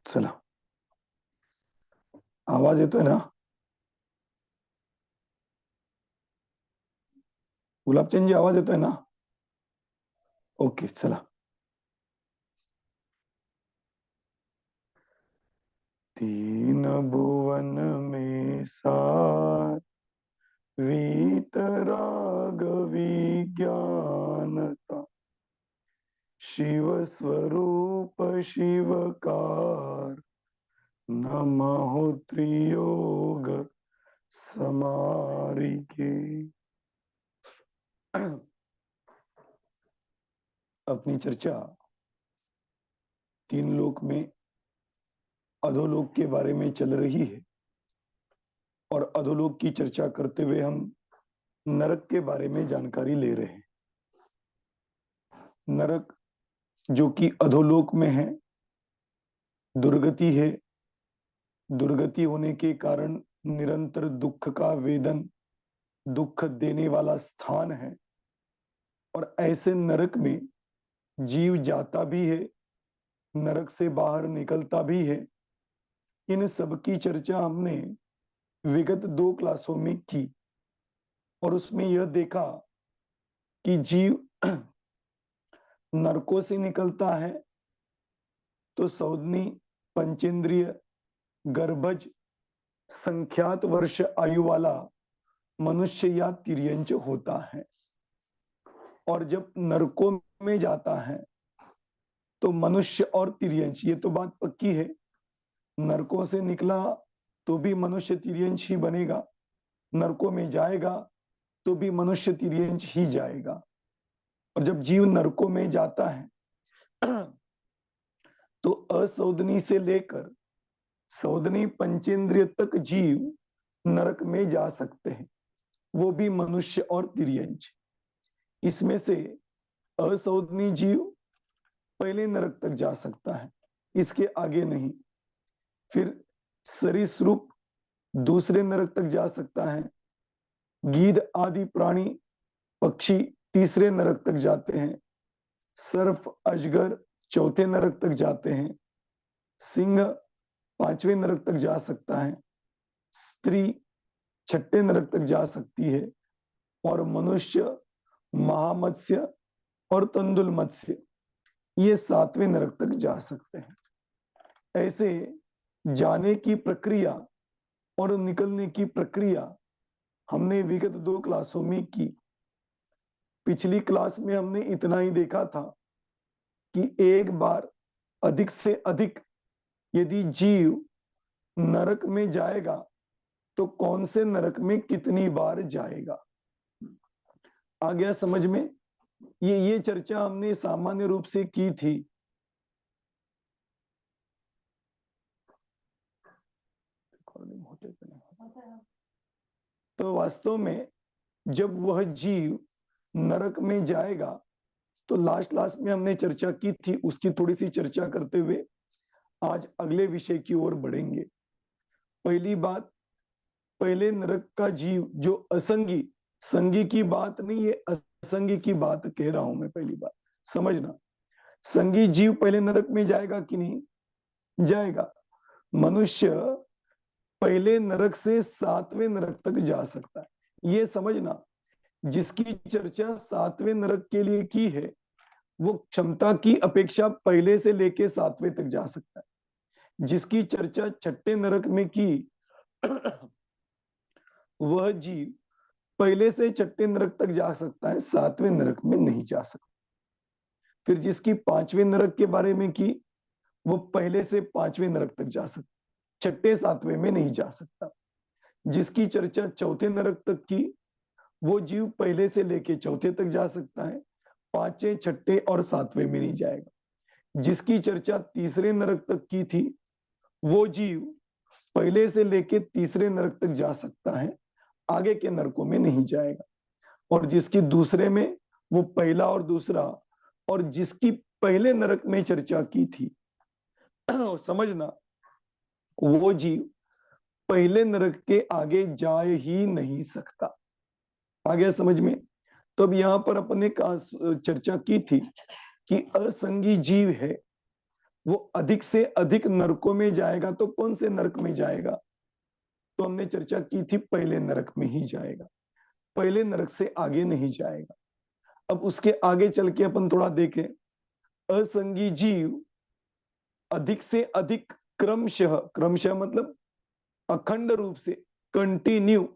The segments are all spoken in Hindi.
चला, आवाज येतोय ना? गुलाबचंद जी, आवाज येतोय ना? ओके, चला. तीन भुवन में सार वीतराग विज्ञानता, शिव स्वरूप शिवकार, नमो त्रियोग समारिके। अपनी चर्चा तीन लोक में अधोलोक के बारे में चल रही है, और अधोलोक की चर्चा करते हुए हम नरक के बारे में जानकारी ले रहे हैं। नरक जो कि अधोलोक में है, दुर्गति है। दुर्गति होने के कारण निरंतर दुख का वेदन, दुख देने वाला स्थान है। और ऐसे नरक में जीव जाता भी है, नरक से बाहर निकलता भी है। इन सब की चर्चा हमने विगत 2 क्लासों में की, और उसमें यह देखा कि जीव नरकों से निकलता है तो सौदनी, पंचेंद्रिय, गर्भज, संख्यात वर्ष आयु वाला मनुष्य या तिर्यंच होता है। और जब नरकों में जाता है तो मनुष्य और तिर्यंच, ये तो बात पक्की है, नरकों से निकला तो भी मनुष्य तिर्यंच ही बनेगा, नरकों में जाएगा तो भी मनुष्य तिर्यंच ही जाएगा। और जब जीव नरकों में जाता है तो असौदनी से लेकर सौदनी पंचेंद्रिय तक जीव नरक में जा सकते हैं, वो भी मनुष्य और तिर्यंच। इसमें से असौदनी जीव पहले नरक तक जा सकता है, इसके आगे नहीं। फिर सरीसृप दूसरे नरक तक जा सकता है। गीध आदि प्राणी, पक्षी तीसरे नरक तक जाते हैं। सर्प, अजगर चौथे नरक तक जाते हैं। सिंह 5वें नरक तक जा सकता है। स्त्री 6ठे नरक तक जा सकती है। और मनुष्य, महामत्स्य और तंदुल मत्स्य ये 7वें नरक तक जा सकते हैं। ऐसे जाने की प्रक्रिया और निकलने की प्रक्रिया हमने विगत 2 क्लासों में की। पिछली क्लास में हमने इतना ही देखा था कि एक बार अधिक से अधिक यदि जीव नरक में जाएगा तो कौन से नरक में कितनी बार जाएगा। आ गया समझ में? ये चर्चा हमने सामान्य रूप से की थी। तो वास्तव में जब वह जीव नरक में जाएगा तो लास्ट क्लास में हमने चर्चा की थी, उसकी थोड़ी सी चर्चा करते हुए आज अगले विषय की ओर बढ़ेंगे। पहली बात, पहले नरक का जीव जो असंगी, संगी की बात नहीं, ये असंगी की बात कह रहा हूं मैं। पहली बात समझना, संगी जीव पहले नरक में जाएगा कि नहीं जाएगा। मनुष्य पहले नरक से 7वें नरक तक जा सकता है। ये समझना, जिसकी चर्चा 7वें नरक के लिए की है वो क्षमता की अपेक्षा पहले से लेके 7वें तक जा सकता है। जिसकी चर्चा 6ठे नरक में की वह जीव पहले से 6ठे नरक तक जा सकता है, 7वें नरक में नहीं जा सकता। फिर जिसकी 5वें नरक के बारे में की वो पहले से 5वें नरक तक जा सकता, 6ठे 7वें में नहीं जा सकता। जिसकी चर्चा 4थे नरक तक की वो जीव पहले से लेके 4थे तक जा सकता है, 5वें, 6ठे और 7वें में नहीं जाएगा। जिसकी चर्चा तीसरे नरक तक की थी वो जीव पहले से लेके तीसरे नरक तक जा सकता है, आगे के नरकों में नहीं जाएगा। और जिसकी दूसरे में, वो पहला और दूसरा, और जिसकी पहले नरक में चर्चा की थी समझना, वो जीव पहले नरक के आगे जा ही नहीं सकता। आ गया समझ में? तो अब यहां पर अपने का चर्चा की थी कि असंगी जीव है, वो अधिक से अधिक नरकों में जाएगा। तो कौन से नरक में जाएगा? तो हमने चर्चा की थी पहले नरक में ही जाएगा, पहले नरक से आगे नहीं जाएगा। अब उसके आगे चल के अपन थोड़ा देखें। असंगी जीव अधिक से अधिक क्रमशः, क्रमशः मतलब अखंड रूप से, कंटिन्यू,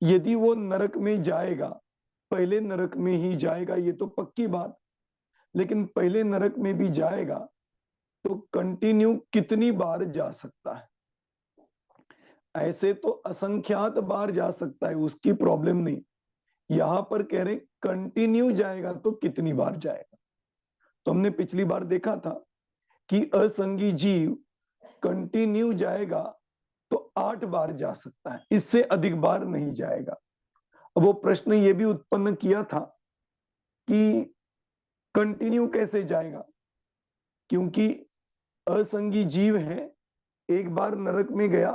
यदि वो नरक में जाएगा, पहले नरक में ही जाएगा, ये तो पक्की बात। लेकिन पहले नरक में भी जाएगा तो कंटिन्यू कितनी बार जा सकता है? ऐसे तो असंख्यात बार जा सकता है, उसकी प्रॉब्लम नहीं। यहां पर कह रहे कंटिन्यू जाएगा तो कितनी बार जाएगा। तो हमने पिछली बार देखा था कि असंगी जीव कंटिन्यू जाएगा तो 8 बार जा सकता है, इससे अधिक बार नहीं जाएगा। अब वो प्रश्न ये भी उत्पन्न किया था कि कंटिन्यू कैसे जाएगा, क्योंकि असंगी जीव है, एक बार नरक में गया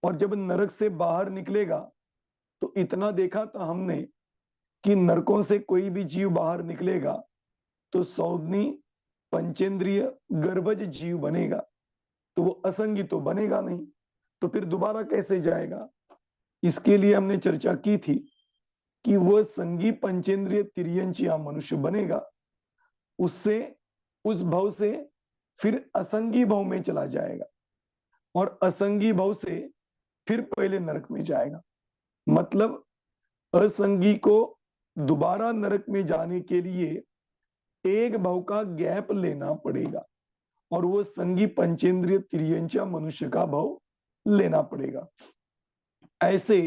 और जब नरक से बाहर निकलेगा तो इतना देखा था हमने कि नरकों से कोई भी जीव बाहर निकलेगा तो सौदनी पंचेंद्रिय गर्भज जीव बनेगा, तो वो असंगी तो बनेगा नहीं। तो फिर दोबारा कैसे जाएगा? इसके लिए हमने चर्चा की थी कि वह संगी पंचेंद्रिय तिर्यंच या मनुष्य बनेगा, उससे, उस भव से फिर असंगी भव में चला जाएगा और असंगी भव से फिर पहले नरक में जाएगा। मतलब असंगी को दोबारा नरक में जाने के लिए एक भव का गैप लेना पड़ेगा और वो संगी पंचेंद्रिय तिर्यंचा मनुष्य का भव लेना पड़ेगा। ऐसे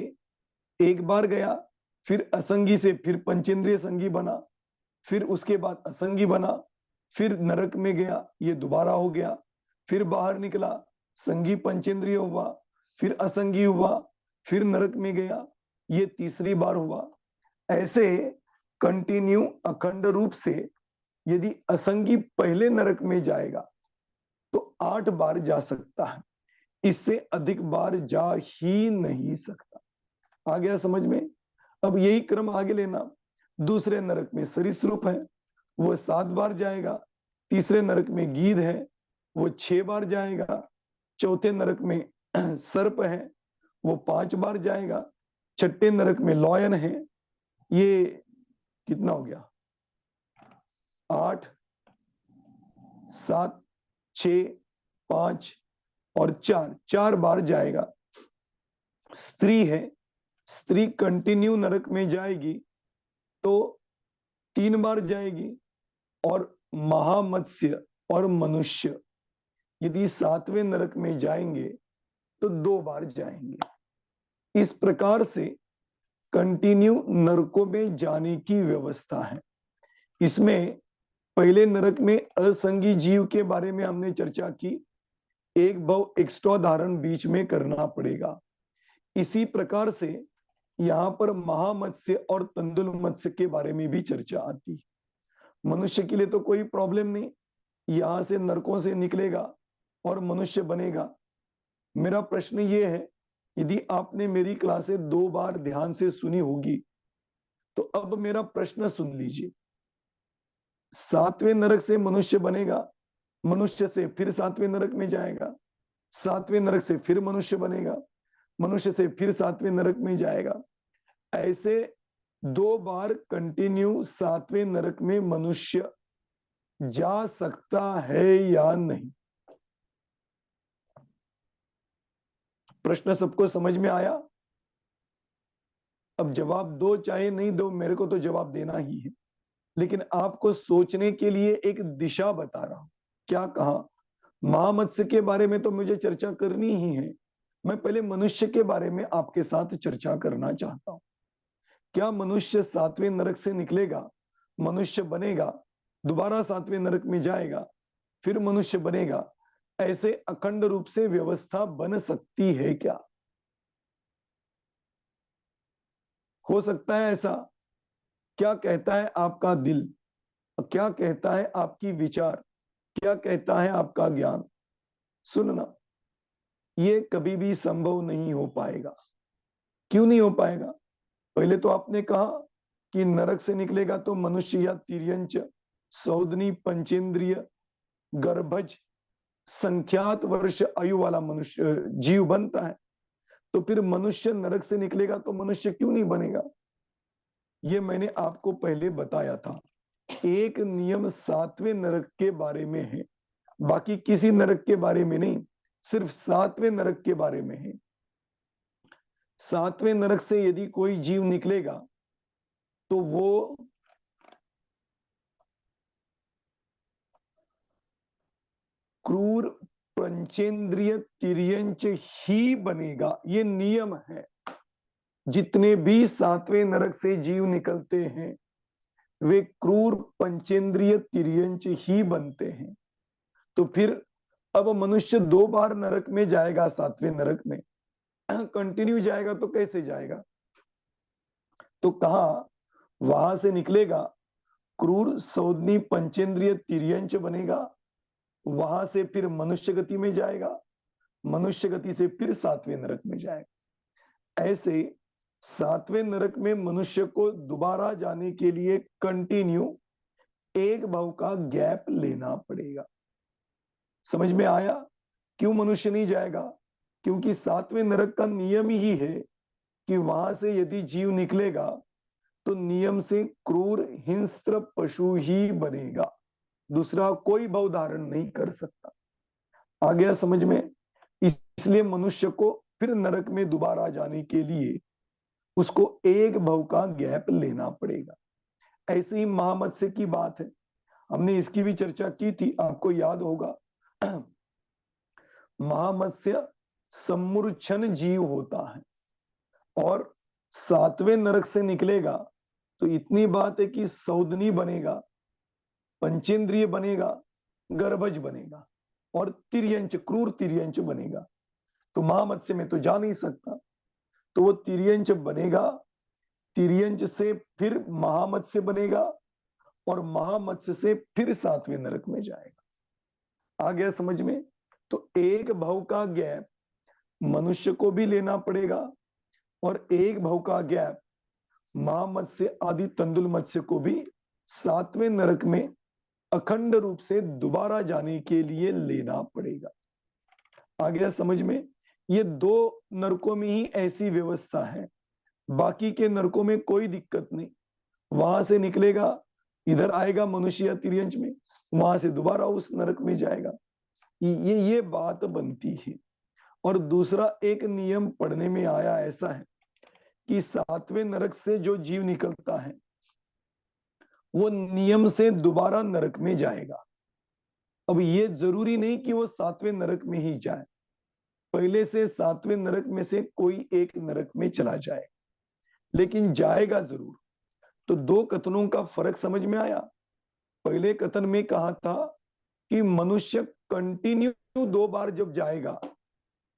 एक बार गया, फिर असंगी से फिर पंचेंद्रिय संगी बना, फिर उसके बाद असंगी बना, फिर नरक में गया, ये दोबारा हो गया, फिर बाहर निकला, संगी पंचेंद्रिय हुआ, फिर असंगी हुआ, फिर नरक में गया, ये तीसरी बार हुआ। ऐसे कंटिन्यू अखंड रूप से यदि असंगी पहले नरक में जाएगा तो 8 बार जा सकता है, इससे अधिक बार जा ही नहीं सकता। आ गया समझ में? अब यही क्रम आगे लेना। दूसरे नरक में सरीसृप है, वो 7 बार जाएगा। तीसरे नरक में गीध है, वो 6 बार जाएगा। चौथे नरक में सर्प है, वो 5 बार जाएगा। छठे नरक में लॉयन है, ये कितना हो गया? 8, 7, 6, 5 और 4, 4 बार जाएगा। स्त्री है, स्त्री कंटिन्यू नरक में जाएगी तो 3 बार जाएगी। और महामत्स्य और मनुष्य यदि 7वें नरक में जाएंगे तो 2 बार जाएंगे। इस प्रकार से कंटिन्यू नरकों में जाने की व्यवस्था है। इसमें पहले नरक में असंगी जीव के बारे में हमने चर्चा की, एक भव एक्स्ट्रा धारण बीच में करना पड़ेगा। इसी प्रकार से यहां पर महामत्स्य और तंदुल मत्स्य के बारे में भी चर्चा आती है। मनुष्य के लिए तो कोई प्रॉब्लम नहीं, यहां से नरकों से निकलेगा और मनुष्य बनेगा। मेरा प्रश्न ये है, यदि आपने मेरी क्लासें 2 बार ध्यान से सुनी होगी तो अब मेरा प्रश्न सुन लीजिए। 7वें नरक से मनुष्य बनेगा, मनुष्य से फिर 7वें नरक में जाएगा, 7वें नरक से फिर मनुष्य बनेगा, मनुष्य से फिर 7वें नरक में जाएगा। ऐसे 2 बार कंटिन्यू 7वें नरक में मनुष्य जा सकता है या नहीं? प्रश्न सबको समझ में आया? अब जवाब दो चाहे नहीं दो, मेरे को तो जवाब देना ही है, लेकिन आपको सोचने के लिए एक दिशा बता रहा हूं। क्या कहा? महामत्स्य के बारे में तो मुझे चर्चा करनी ही है, मैं पहले मनुष्य के बारे में आपके साथ चर्चा करना चाहता हूं। क्या मनुष्य 7वें नरक से निकलेगा, मनुष्य बनेगा, दोबारा 7वें नरक में जाएगा, फिर मनुष्य बनेगा, ऐसे अखंड रूप से व्यवस्था बन सकती है क्या? हो सकता है ऐसा, क्या कहता है आपका दिल, क्या कहता है आपकी विचार, क्या कहता है आपका ज्ञान, सुनना, ये कभी भी संभव नहीं हो पाएगा। क्यों नहीं हो पाएगा? पहले तो आपने कहा कि नरक से निकलेगा तो मनुष्य या तिर्यंच, सौदनी, पंचेंद्रिय, गर्भज, संख्यात वर्ष आयु वाला मनुष्य जीव बनता है। तो फिर मनुष्य नरक से निकलेगा तो मनुष्य क्यों नहीं बनेगा? ये मैंने आपको पहले बताया था। एक नियम 7वें नरक के बारे में है, बाकी किसी नरक के बारे में नहीं, सिर्फ 7वें नरक के बारे में है। 7वें नरक से यदि कोई जीव निकलेगा तो वो क्रूर, पंचेंद्रिय, तिर्यंच ही बनेगा। ये नियम है। जितने भी 7वें नरक से जीव निकलते हैं वे क्रूर, पंचेंद्रिय, तिर्यंच ही बनते हैं। तो फिर अब मनुष्य 2 बार नरक में जाएगा, 7वें नरक में कंटिन्यू जाएगा तो कैसे जाएगा? तो कहा वहां से निकलेगा, क्रूर, सौदनी, पंचेंद्रिय, तिर्यंच बनेगा, वहां से फिर मनुष्य गति में जाएगा, मनुष्य गति से फिर 7वें नरक में जाएगा। ऐसे 7वें नरक में मनुष्य को दोबारा जाने के लिए कंटिन्यू एक भाव का गैप लेना पड़ेगा। समझ में आया क्यों मनुष्य नहीं जाएगा? क्योंकि 7वें नरक का नियम ही है कि वहां से यदि जीव निकलेगा तो नियम से क्रूर, हिंस्र पशु ही बनेगा, दूसरा कोई भाव धारण नहीं कर सकता। आ गया समझ में? इसलिए मनुष्य को फिर नरक में दोबारा जाने के लिए उसको एक भव का गैप लेना पड़ेगा। ऐसे ही महामत्स्य की बात है, हमने इसकी भी चर्चा की थी, आपको याद होगा। महामत्स्य सम्मूर्छन जीव होता है और 7वें नरक से निकलेगा तो इतनी बात है कि सौदनी बनेगा, पंचेंद्रिय बनेगा, गर्भज बनेगा और तिर्यंच, क्रूर तिर्यंच बनेगा। तो महामत्स्य में तो जा नहीं सकता, तो वो तिर्यंच बनेगा, तिर्यंच से फिर महामत्स्य बनेगा और महामत्स्य से फिर 7वें नरक में जाएगा। आ गया समझ में? तो एक भव का गैप मनुष्य को भी लेना पड़ेगा और एक भव का गैप महामत्स्य आदि तंदुल मत्स्य को भी 7वें नरक में अखंड रूप से दोबारा जाने के लिए लेना पड़ेगा। आ गया समझ में? ये 2 नरकों में ही ऐसी व्यवस्था है, बाकी के नरकों में कोई दिक्कत नहीं। वहां से निकलेगा, इधर आएगा मनुष्य या तिर्यंच में, वहां से दोबारा उस नरक में जाएगा। ये बात बनती है। और दूसरा एक नियम पढ़ने में आया ऐसा है कि 7वें नरक से जो जीव निकलता है वो नियम से दोबारा नरक में जाएगा। अब ये जरूरी नहीं कि वो 7वें नरक में ही जाए, पहले से 7वें नरक में से कोई एक नरक में चला जाए, लेकिन जाएगा जरूर। तो 2 कथनों का फर्क समझ में आया। पहले कथन में कहा था कि मनुष्य कंटिन्यू 2 बार जब जाएगा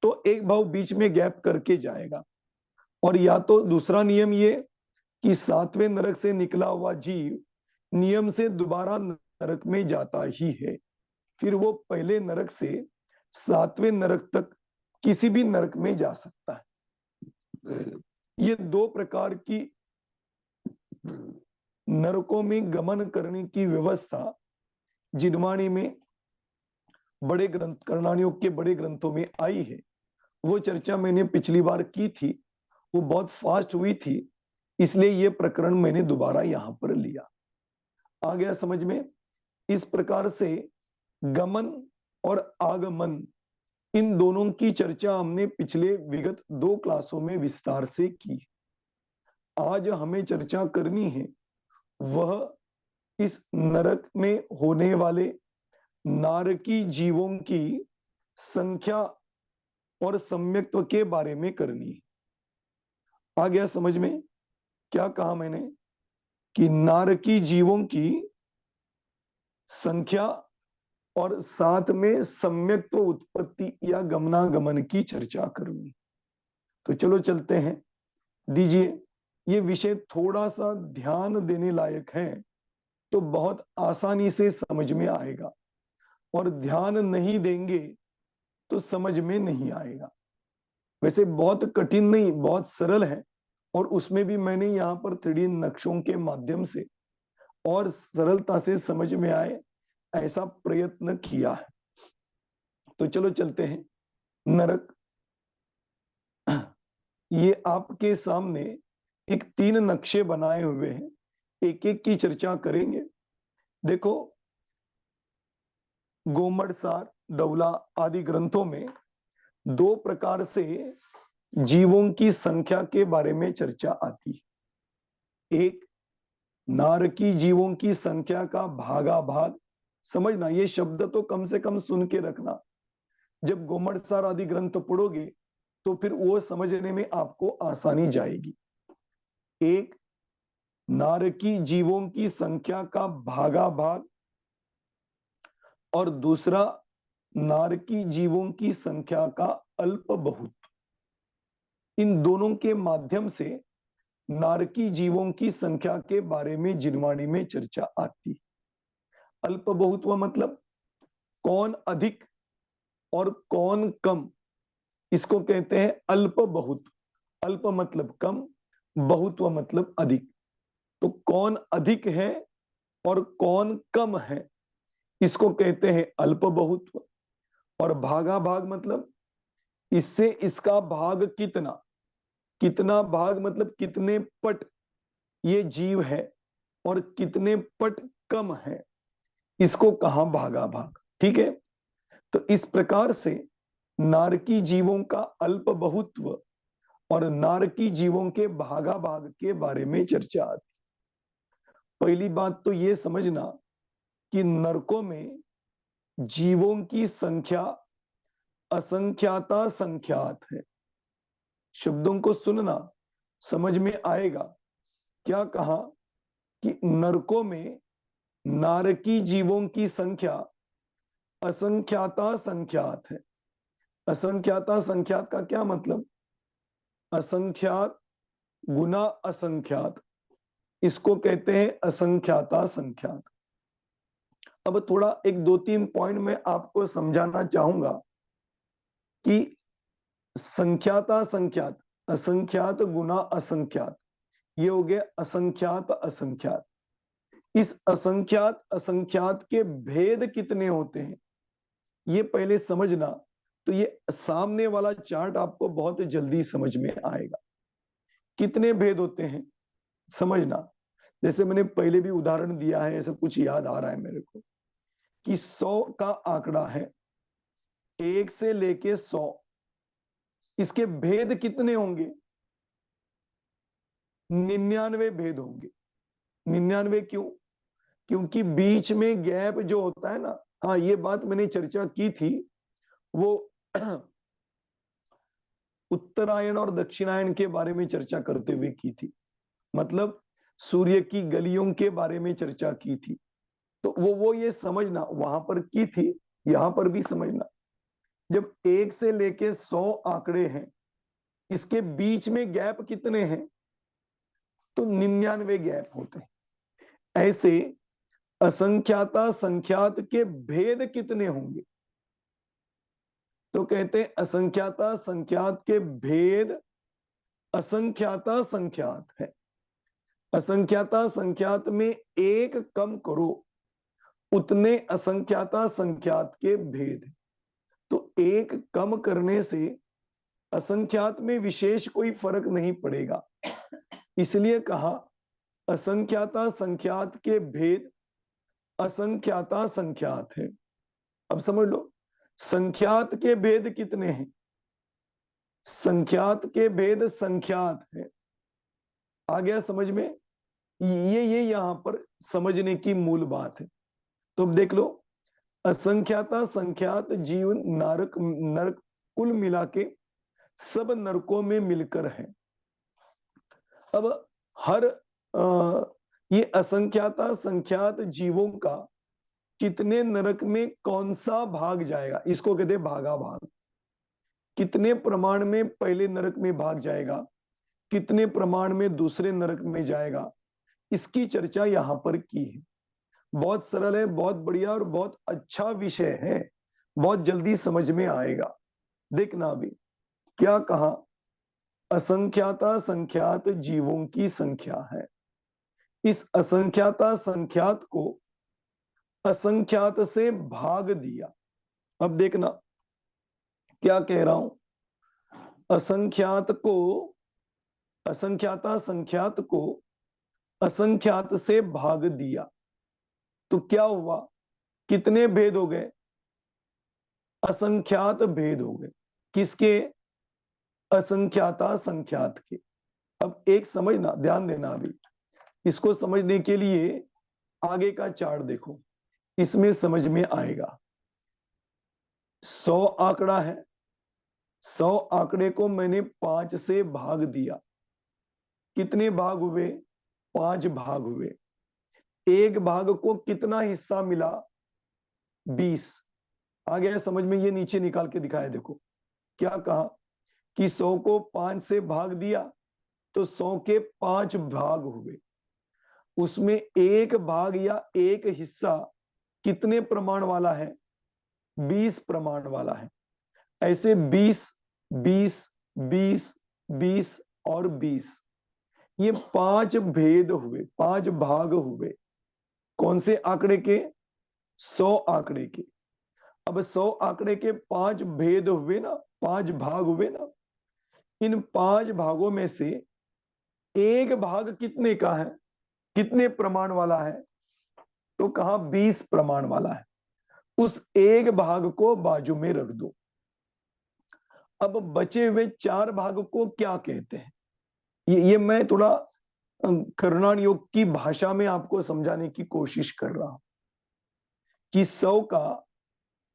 तो एक भाव बीच में गैप करके जाएगा, और या तो दूसरा नियम ये कि 7वें नरक से निकला हुआ जीव नियम से दोबारा नरक में जाता ही है, फिर वो पहले नरक से 7वें नरक तक किसी भी नरक में जा सकता है। ये 2 प्रकार की नरकों में गमन करने की व्यवस्था जिनवाणी में बड़े ग्रंथ, करणानियों के बड़े ग्रंथों में आई है। वो चर्चा मैंने पिछली बार की थी, वो बहुत फास्ट हुई थी, इसलिए ये प्रकरण मैंने दोबारा यहां पर लिया। आ गया समझ में? इस प्रकार से गमन और आगमन, इन दोनों की चर्चा हमने पिछले विगत 2 क्लासों में विस्तार से की। आज हमें चर्चा करनी है वह इस नरक में होने वाले नारकी जीवों की संख्या और सम्यक्त्व के बारे में करनी है। आ गया समझ में? क्या कहा मैंने कि नारकी जीवों की संख्या और साथ में सम्यक्त्व उत्पत्ति या गमनागमन की चर्चा करनी। तो चलो चलते हैं, दीजिए ये विषय थोड़ा सा ध्यान देने लायक है, तो बहुत आसानी से समझ में आएगा, और ध्यान नहीं देंगे तो समझ में नहीं आएगा। वैसे बहुत कठिन नहीं, बहुत सरल है, और उसमें भी मैंने यहाँ पर 3D नक्शों के माध्यम से और सरलता से समझ में आए ऐसा प्रयत्न किया है। तो चलो चलते हैं। नरक, ये आपके सामने एक 3 नक्शे बनाए हुए हैं, एक एक की चर्चा करेंगे। देखो, गोमड़सार, डौला आदि ग्रंथों में 2 प्रकार से जीवों की संख्या के बारे में चर्चा आती है। एक, नारकी जीवों की संख्या का भागाभाग। समझना, ये शब्द तो कम से कम सुन के रखना, जब गोमड़सार आदि ग्रंथ पढ़ोगे तो फिर वो समझने में आपको आसानी जाएगी। एक, नारकी जीवों की संख्या का भागाभाग, और दूसरा, नारकी जीवों की संख्या का अल्प बहुत। इन दोनों के माध्यम से नारकी जीवों की संख्या के बारे में जिनवाणी में चर्चा आती। अल्प बहुत व मतलब कौन अधिक और कौन कम, इसको कहते हैं अल्प बहुत। अल्प मतलब कम, बहुत व मतलब अधिक। तो कौन अधिक है और कौन कम है, इसको कहते हैं अल्प बहुत। और भागा भाग मतलब इससे इसका भाग कितना, कितना भाग मतलब कितने पट ये जीव है और कितने पट कम है, इसको कहा भागा भाग। ठीक है। तो इस प्रकार से नारकी जीवों का अल्प बहुत्व और नारकी जीवों के भागा भाग के बारे में चर्चा आती। पहली बात तो ये समझना कि नरकों में जीवों की संख्या असंख्याता संख्यात है। शब्दों को सुनना, समझ में आएगा। क्या कहा कि नरकों में नारकी जीवों की संख्या असंख्याता संख्यात है। असंख्याता संख्यात का क्या मतलब? असंख्यात गुना असंख्यात, इसको कहते हैं असंख्याता संख्यात। अब थोड़ा 1-2-3 पॉइंट में आपको समझाना चाहूंगा कि संख्याता संख्यात, असंख्यात गुना असंख्यात, ये हो गया असंख्यात असंख्यात। इस असंख्यात असंख्यात के भेद कितने होते हैं, ये पहले समझना, तो ये सामने वाला चार्ट आपको बहुत जल्दी समझ में आएगा। कितने भेद होते हैं समझना। जैसे मैंने पहले भी उदाहरण दिया है, ऐसा कुछ याद आ रहा है मेरे को कि 100 का आंकड़ा है, 1 से लेके 100, इसके भेद कितने होंगे? 99 भेद होंगे। 99 क्यों? क्योंकि बीच में गैप जो होता है ना, हाँ ये बात मैंने चर्चा की थी, वो उत्तरायण और दक्षिणायन के बारे में चर्चा करते हुए की थी, मतलब सूर्य की गलियों के बारे में चर्चा की थी। तो वो ये समझना, वहां पर की थी, यहां पर भी समझना। जब 1 से लेके 100 आंकड़े हैं, इसके बीच में गैप कितने हैं? तो 99 गैप होते हैं। ऐसे असंख्याता संख्यात के भेद कितने होंगे? तो कहते हैं असंख्याता संख्यात के भेद असंख्याता संख्यात है। असंख्याता संख्यात में एक कम करो, उतने असंख्याता संख्यात के भेद। तो एक कम करने से असंख्यात में विशेष कोई फर्क नहीं पड़ेगा, इसलिए कहा असंख्याता संख्यात के भेद असंख्याता संख्यात है। अब समझ लो, संख्यात के भेद कितने हैं? संख्यात के भेद संख्यात है। आ गया समझ में? ये यहां पर समझने की मूल बात है। तो अब देख लो, असंख्याता संख्यात जीव नरक, नरक कुल मिला के सब नरकों में मिलकर है। अब हर ये असंख्याता संख्यात जीवों का कितने नरक में कौन सा भाग जाएगा, इसको कहते हैं भागा भाग। कितने प्रमाण में पहले नरक में भाग जाएगा, कितने प्रमाण में दूसरे नरक में जाएगा, इसकी चर्चा यहां पर की है। बहुत सरल है, बहुत बढ़िया और बहुत अच्छा विषय है, बहुत जल्दी समझ में आएगा। देखना अभी क्या कहा, असंख्याता संख्यात जीवों की संख्या है। इस असंख्याता संख्यात को असंख्यात से भाग दिया। अब देखना क्या कह रहा हूं, असंख्यात को, असंख्याता संख्यात को असंख्यात से भाग दिया तो क्या हुआ, कितने भेद हो गए, असंख्यात भेद हो गए। किसके, असंख्याता संख्यात के। अब एक समझना, ध्यान देना अभी, इसको समझने के लिए आगे का चार्ट देखो, इसमें समझ में आएगा। 100 आंकड़ा है, 100 आंकड़े को मैंने 5 से भाग दिया, कितने भाग हुए, 5 भाग हुए। एक भाग को कितना हिस्सा मिला, 20। आ गया समझ में, ये नीचे निकाल के दिखाया देखो, क्या कहा कि 100 को 5 से भाग दिया तो 100 के 5 भाग हुए। उसमें एक भाग या एक हिस्सा कितने प्रमाण वाला है, 20 प्रमाण वाला है। ऐसे 20, 20, 20, 20 और 20, ये 5 भेद हुए, 5 भाग हुए। कौन से आंकड़े के, 100 आंकड़े के। अब 100 आंकड़े के 5 भेद हुए ना, 5 भाग हुए ना। इन 5 भागों में से एक भाग कितने का है, कितने प्रमाण वाला है, तो कहा 20 प्रमाण वाला है। उस एक भाग को बाजू में रख दो। अब बचे हुए 4 भाग को क्या कहते हैं, ये मैं थोड़ा कर्णान योग की भाषा में आपको समझाने की कोशिश कर रहा हूं कि 100 का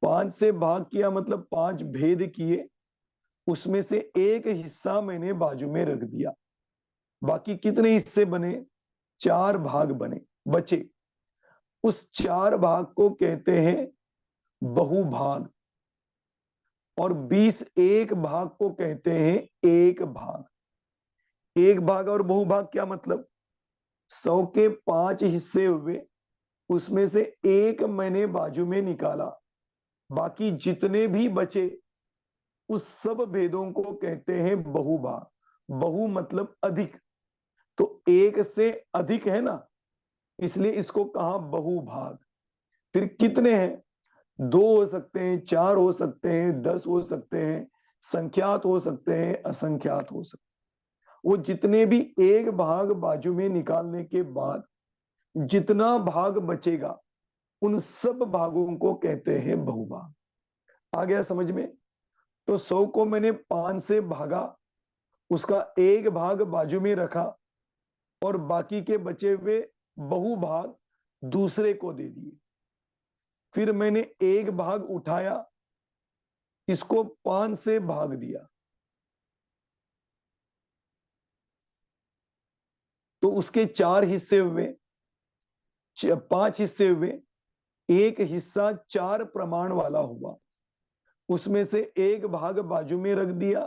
5 से भाग किया मतलब 5 भेद किए, उसमें से एक हिस्सा मैंने बाजू में रख दिया। बाकी कितने हिस्से बने, 4 भाग बने, बचे। उस 4 भाग को कहते हैं बहुभाग, और 20 एक भाग को कहते हैं एक भाग। एक भाग और बहुभाग क्या मतलब, 100 के 5 हिस्से हुए, उसमें से एक मैंने बाजू में निकाला, बाकी जितने भी बचे उस सब भेदों को कहते हैं बहुभाग। बहु मतलब अधिक, तो एक से अधिक है ना, इसलिए इसको कहा बहुभाग। फिर कितने हैं, 2 हो सकते हैं, 4 हो सकते हैं, 10 हो सकते हैं, संख्यात हो सकते हैं, असंख्यात हो सकते हैं। वो जितने भी एक भाग बाजू में निकालने के बाद जितना भाग बचेगा, उन सब भागों को कहते हैं बहुभाग। आ गया समझ में। तो 100 को मैंने 5 से भागा, उसका एक भाग बाजू में रखा और बाकी के बचे हुए बहुभाग दूसरे को दे दिए। फिर मैंने एक भाग उठाया, इसको 5 से भाग दिया, तो उसके 4 हिस्से हुए, 5 हिस्से हुए। एक हिस्सा 4 प्रमाण वाला हुआ, उसमें से एक भाग बाजू में रख दिया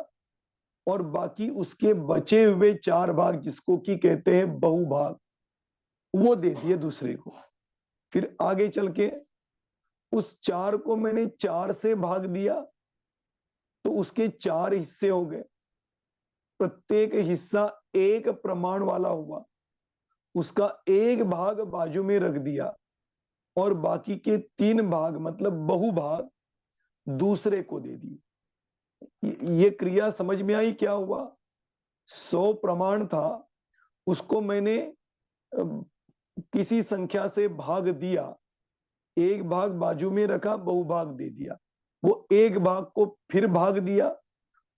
और बाकी उसके बचे हुए 4 भाग, जिसको की कहते हैं बहुभाग, वो दे दिए दूसरे को। फिर आगे चल के उस 4 को मैंने 4 से भाग दिया, तो उसके 4 हिस्से हो गए। प्रत्येक हिस्सा एक प्रमाण वाला हुआ, उसका एक भाग बाजू में रख दिया और बाकी के 3 भाग मतलब बहुभाग दूसरे को दे दिए। ये क्रिया समझ में आई, क्या हुआ, 100 प्रमाण था, उसको मैंने किसी संख्या से भाग दिया, एक भाग बाजू में रखा, बहुभाग दे दिया। वो एक भाग को फिर भाग दिया,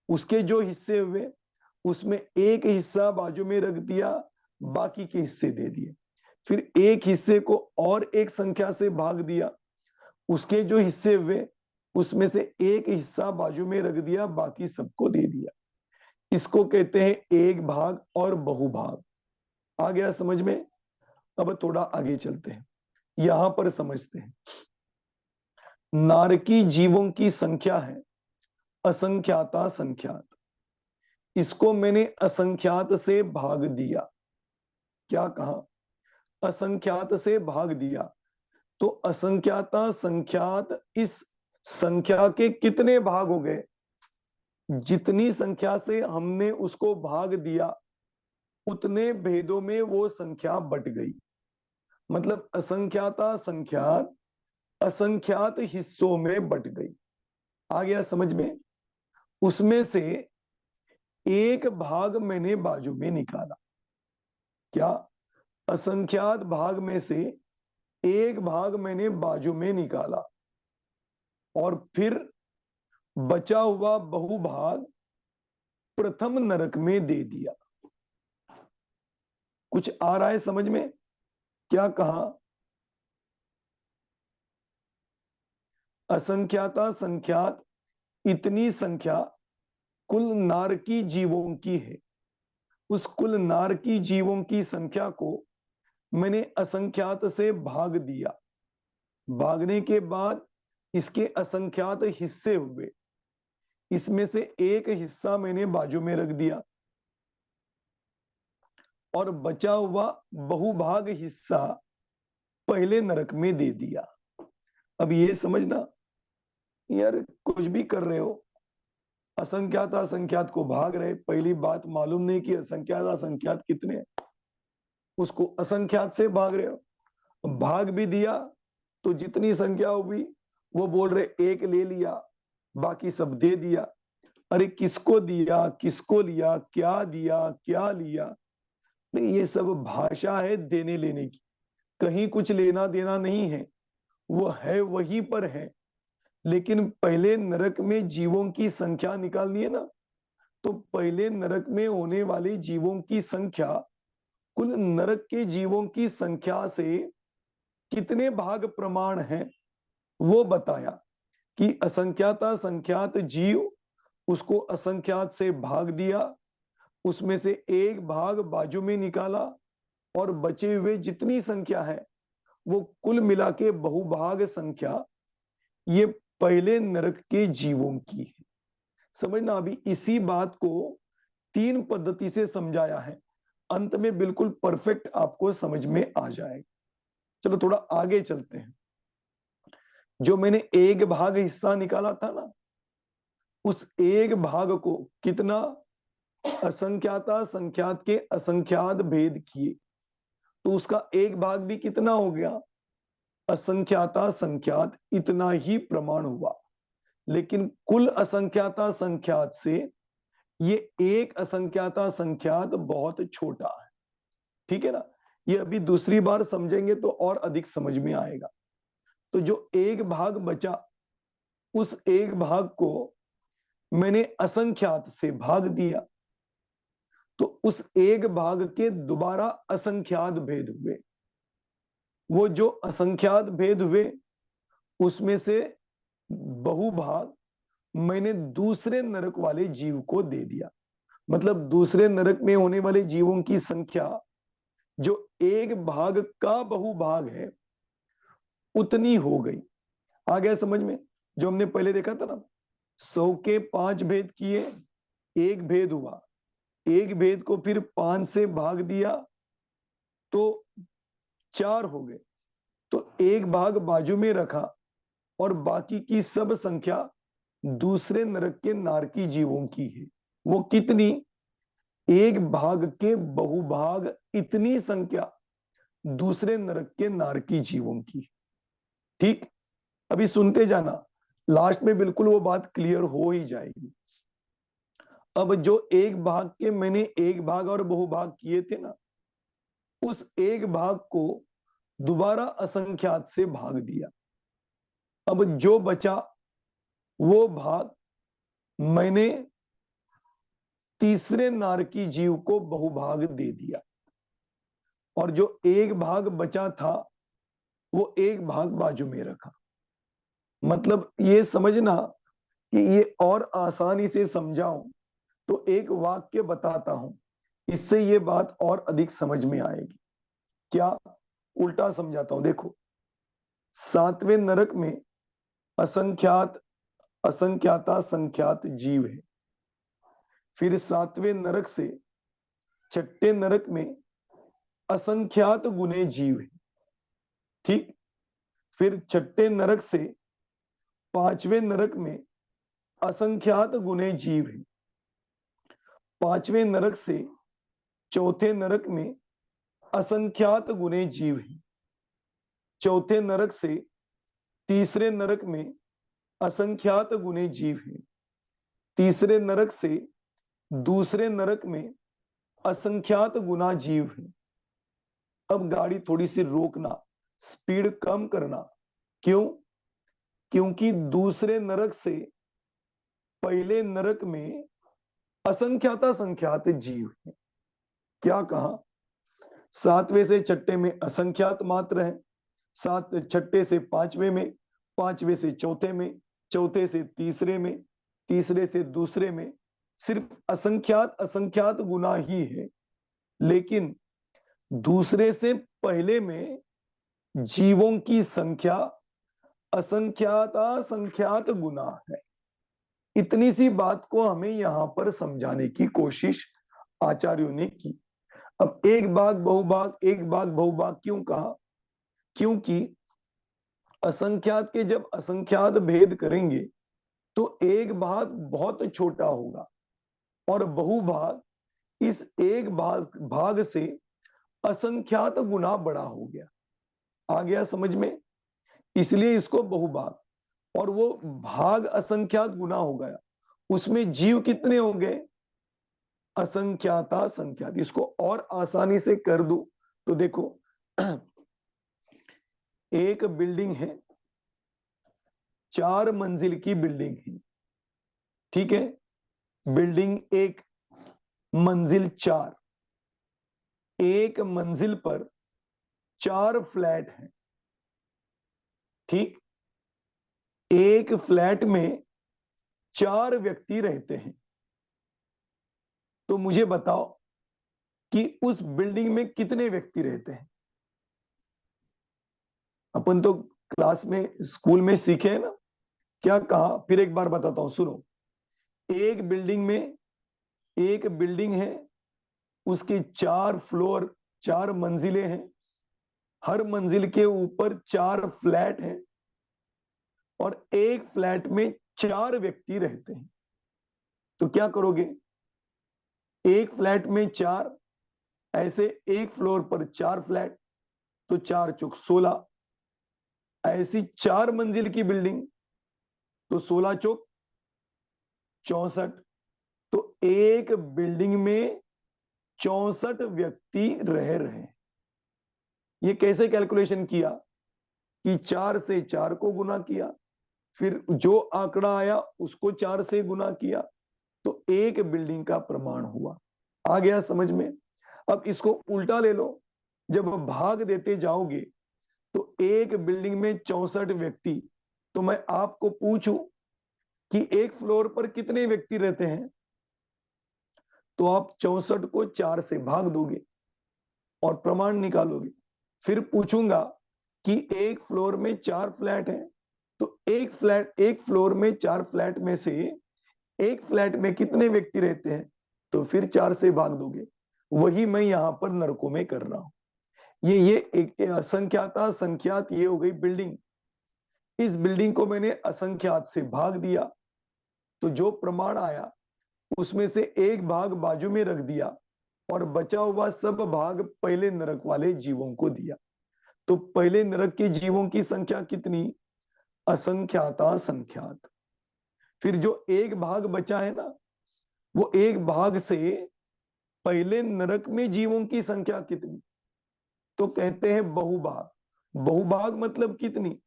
उसके जो हिस्से हुए उसमें एक हिस्सा बाजू में रख दिया, बाकी के हिस्से दे दिए। फिर एक हिस्से को और एक संख्या से भाग दिया, उसके जो हिस्से हुए उसमें से एक हिस्सा बाजू में रख दिया, बाकी सबको दे दिया। इसको कहते हैं एक भाग और बहुभाग। आ गया समझ में। अब थोड़ा आगे चलते हैं, यहां पर समझते हैं। नारकी जीवों की संख्या है असंख्याता संख्यात। इसको मैंने असंख्यात से भाग दिया। क्या कहा? असंख्यात से भाग दिया। तो असंख्याता संख्यात, इस संख्या के कितने भाग हो गए? जितनी संख्या से हमने उसको भाग दिया उतने भेदों में वो संख्या बट गई। मतलब असंख्याता संख्यात असंख्यात हिस्सों में बट गई। आ गया समझ में? उसमें से एक भाग मैंने बाजू में निकाला। क्या? असंख्यात भाग में से एक भाग मैंने बाजू में निकाला और फिर बचा हुआ बहुभाग प्रथम नरक में दे दिया। कुछ आ रहा है समझ में? क्या कहा? असंख्याता संख्यात इतनी संख्या कुल नारकी जीवों की है। उस कुल नारकी जीवों की संख्या को मैंने असंख्यात से भाग दिया। भागने के बाद इसके असंख्यात हिस्से हुए। इसमें से एक हिस्सा मैंने बाजू में रख दिया और बचा हुआ बहुभाग हिस्सा पहले नरक में दे दिया। अब ये समझना यार, कुछ भी कर रहे हो, असंख्यात असंख्यात को भाग रहे, पहली बात मालूम नहीं कि असंख्यात असंख्यात कितने हैं, उसको असंख्यात से भाग रहे हो। भाग भी दिया तो जितनी संख्या हुई वो बोल रहे एक ले लिया, बाकी सब दे दिया। अरे किसको दिया, किसको लिया, क्या दिया, क्या लिया? नहीं, ये सब भाषा है देने लेने की, कहीं कुछ लेना देना नहीं है। वो है वहीं पर है। लेकिन पहले नरक में जीवों की संख्या निकालनी है ना, तो पहले नरक में होने वाले जीवों की संख्या कुल नरक के जीवों की संख्या से कितने भाग प्रमाण है वो बताया कि असंख्याता संख्यात जीव, उसको असंख्यात से भाग दिया, उसमें से एक भाग बाजू में निकाला और बचे हुए जितनी संख्या है वो कुल मिला के बहुभाग संख्या ये पहले नरक के जीवों की है। समझना, अभी इसी बात को तीन पद्धति से समझाया है, अंत में बिल्कुल परफेक्ट आपको समझ में आ जाएगा। चलो थोड़ा आगे चलते हैं। जो मैंने एक भाग हिस्सा निकाला था ना, उस एक भाग को कितना असंख्याता संख्यात के असंख्यात भेद किए तो उसका एक भाग भी कितना हो गया? असंख्याता संख्यात इतना ही प्रमाण हुआ। लेकिन कुल असंख्याता संख्यात से ये एक असंख्याता संख्यात बहुत छोटा है। ठीक है ना? ये अभी दूसरी बार समझेंगे तो और अधिक समझ में आएगा। तो जो एक भाग बचा उस एक भाग को मैंने असंख्यात से भाग दिया तो उस एक भाग के दोबारा असंख्यात भेद हुए। वो जो असंख्यात भेद हुए उसमें से बहुभाग मैंने दूसरे नरक वाले जीव को दे दिया। मतलब दूसरे नरक में होने वाले जीवों की संख्या जो एक भाग का बहुभाग है उतनी हो गई। आ गया समझ में? जो हमने पहले देखा था ना, 100 के 5 भेद किए, एक भेद हुआ, एक भेद को फिर 5 से भाग दिया तो 4 हो गए। तो एक भाग बाजू में रखा और बाकी की सब संख्या दूसरे नरक के नारकी जीवों की है। वो कितनी? एक भाग के बहुभाग इतनी संख्या दूसरे नरक के नारकी जीवों की। ठीक, अभी सुनते जाना, लास्ट में बिल्कुल वो बात क्लियर हो ही जाएगी। अब जो एक भाग के मैंने एक भाग और बहुभाग किए थे ना, उस एक भाग को दोबारा असंख्यात से भाग दिया। अब जो बचा वो भाग मैंने तीसरे नारकी जीव को बहुभाग दे दिया और जो एक भाग बचा था वो एक भाग बाजू में रखा। मतलब ये समझना कि ये और आसानी से समझाऊं तो एक वाक्य बताता हूं, इससे ये बात और अधिक समझ में आएगी। क्या? उल्टा समझाता हूं, देखो। 7वें नरक में असंख्यात असंख्याता संख्यात जीव है। फिर 7वें नरक से 6ठे नरक में असंख्यात गुने जीव है। ठीक। फिर 6ठे नरक से 5वें नरक में असंख्यात गुने जीव है। 5वें नरक से 4थे नरक में असंख्यात गुने जीव है। 4थे नरक से 3रे नरक में असंख्यात गुने जीव है। 3रे नरक से 2रे नरक में असंख्यात गुना जीव है। अब गाड़ी थोड़ी सी रोकना, स्पीड कम करना। क्यों? क्योंकि 2रे नरक से पहले नरक में असंख्याता संख्यात जीव है। क्या कहा? 7वें से 6ठे में असंख्यात मात्र है, 6ठे से 5वें में, 5वें से 4थे में, 4थे से 3रे में, 3रे से 2रे में सिर्फ असंख्यात असंख्यात गुना ही है। लेकिन 2रे से पहले में जीवों की संख्या असंख्याता संख्यात गुना है। इतनी सी बात को हमें यहां पर समझाने की कोशिश आचार्यों ने की। अब एक भाग बहुभाग, एक भाग बहुभाग क्यों कहा? क्योंकि असंख्यात के जब असंख्यात भेद करेंगे तो एक भाग बहुत छोटा होगा और बहुभाग इस एक भाग से असंख्यात गुना बड़ा हो गया। आ गया समझ में? इसलिए इसको बहुभाग, और वो भाग असंख्यात गुना हो गया, उसमें जीव कितने हो गए? असंख्याता संख्यात। इसको और आसानी से कर दूं तो देखो, एक बिल्डिंग है, 4 मंजिल की बिल्डिंग है। ठीक है? बिल्डिंग 1, मंजिल 4। एक मंजिल पर 4 फ्लैट हैं। ठीक। एक फ्लैट में 4 व्यक्ति रहते हैं। तो मुझे बताओ कि उस बिल्डिंग में कितने व्यक्ति रहते हैं? अपन तो क्लास में, स्कूल में सीखे हैं ना। क्या कहा? फिर एक बार बताता हूं, सुनो। एक बिल्डिंग में, एक बिल्डिंग है, उसके 4 फ्लोर, 4 मंजिलें हैं। हर मंजिल के ऊपर 4 फ्लैट हैं और एक फ्लैट में 4 व्यक्ति रहते हैं। तो क्या करोगे? एक फ्लैट में 4, ऐसे एक फ्लोर पर 4 फ्लैट, तो 4 चौक 16। ऐसी 4 मंजिल की बिल्डिंग, तो 16 चौक 64। तो एक बिल्डिंग में 64 व्यक्ति रह रहे हैं। ये कैसे कैलकुलेशन किया? कि 4 से 4 को गुना किया, फिर जो आंकड़ा आया उसको 4 से गुना किया, तो एक बिल्डिंग का प्रमाण हुआ। आ गया समझ में? अब इसको उल्टा ले लो। जब भाग देते जाओगे तो एक बिल्डिंग में 64 व्यक्ति, तो मैं आपको पूछूं कि एक फ्लोर पर कितने व्यक्ति रहते हैं, तो आप 64 को 4 से भाग दोगे और प्रमाण निकालोगे। फिर पूछूंगा कि एक फ्लोर में 4 फ्लैट हैं, तो एक फ्लोर में 4 फ्लैट में से एक फ्लैट में कितने व्यक्ति रहते हैं, तो फिर 4 से भाग दोगे। वही मैं यहां पर नरकों में कर रहा हूं। ये एक असंख्याता संख्यात, ये हो गई बिल्डिंग। इस बिल्डिंग को मैंने असंख्यात से भाग दिया, तो जो प्रमाण आया उसमें से एक भाग बाजू में रख दिया और बचा हुआ सब भाग पहले नरक वाले जीवों को दिया। तो पहले नरक के जीवों की संख्या कितनी? असंख्याता संख्यात। फिर जो एक भाग बचा है ना, वो एक भाग से पहले नरक में जीवों की संख्या कितनी? तो कहते हैं बहुभाग। बहुभाग मतलब कितनी?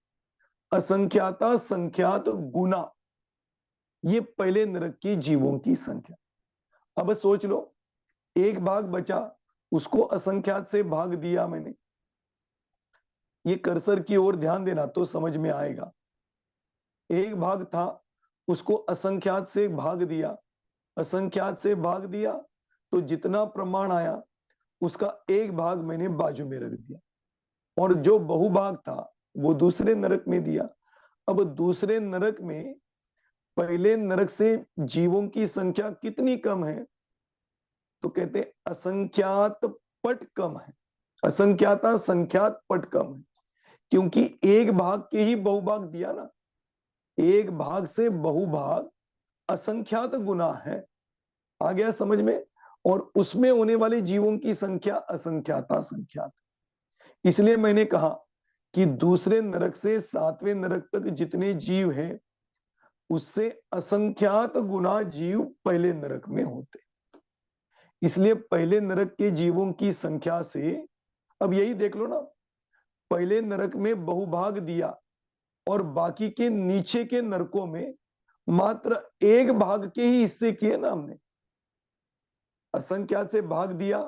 असंख्याता संख्यात गुना ये पहले नरक की जीवों की संख्या। अब सोच लो, एक भाग बचा, उसको असंख्यात से भाग दिया मैंने। ये कर्सर की ओर ध्यान देना तो समझ में आएगा। एक भाग था, उसको असंख्यात से भाग दिया, असंख्यात से भाग दिया, तो जितना प्रमाण आया उसका एक भाग मैंने बाजू में रख दिया, और जो बहुभाग था वो दूसरे नरक में दिया। अब दूसरे नरक में पहले नरक से जीवों की संख्या कितनी कम है? तो कहते हैं असंख्यात पट कम है। असंख्याता संख्यात पट कम है, क्योंकि एक भाग के ही बहुभाग दिया ना। एक भाग से बहुभाग असंख्यात गुना है। आ गया समझ में? और उसमें होने वाले जीवों की संख्या असंख्याता संख्यात। इसलिए मैंने कहा कि दूसरे नरक से सातवें नरक तक जितने जीव हैं, उससे असंख्यात गुना जीव पहले नरक में होते। इसलिए पहले नरक के जीवों की संख्या से, अब यही देख लो ना, पहले नरक में बहुभाग दिया और बाकी के नीचे के नरकों में मात्र एक भाग के ही हिस्से किए ना हमने। असंख्यात से भाग दिया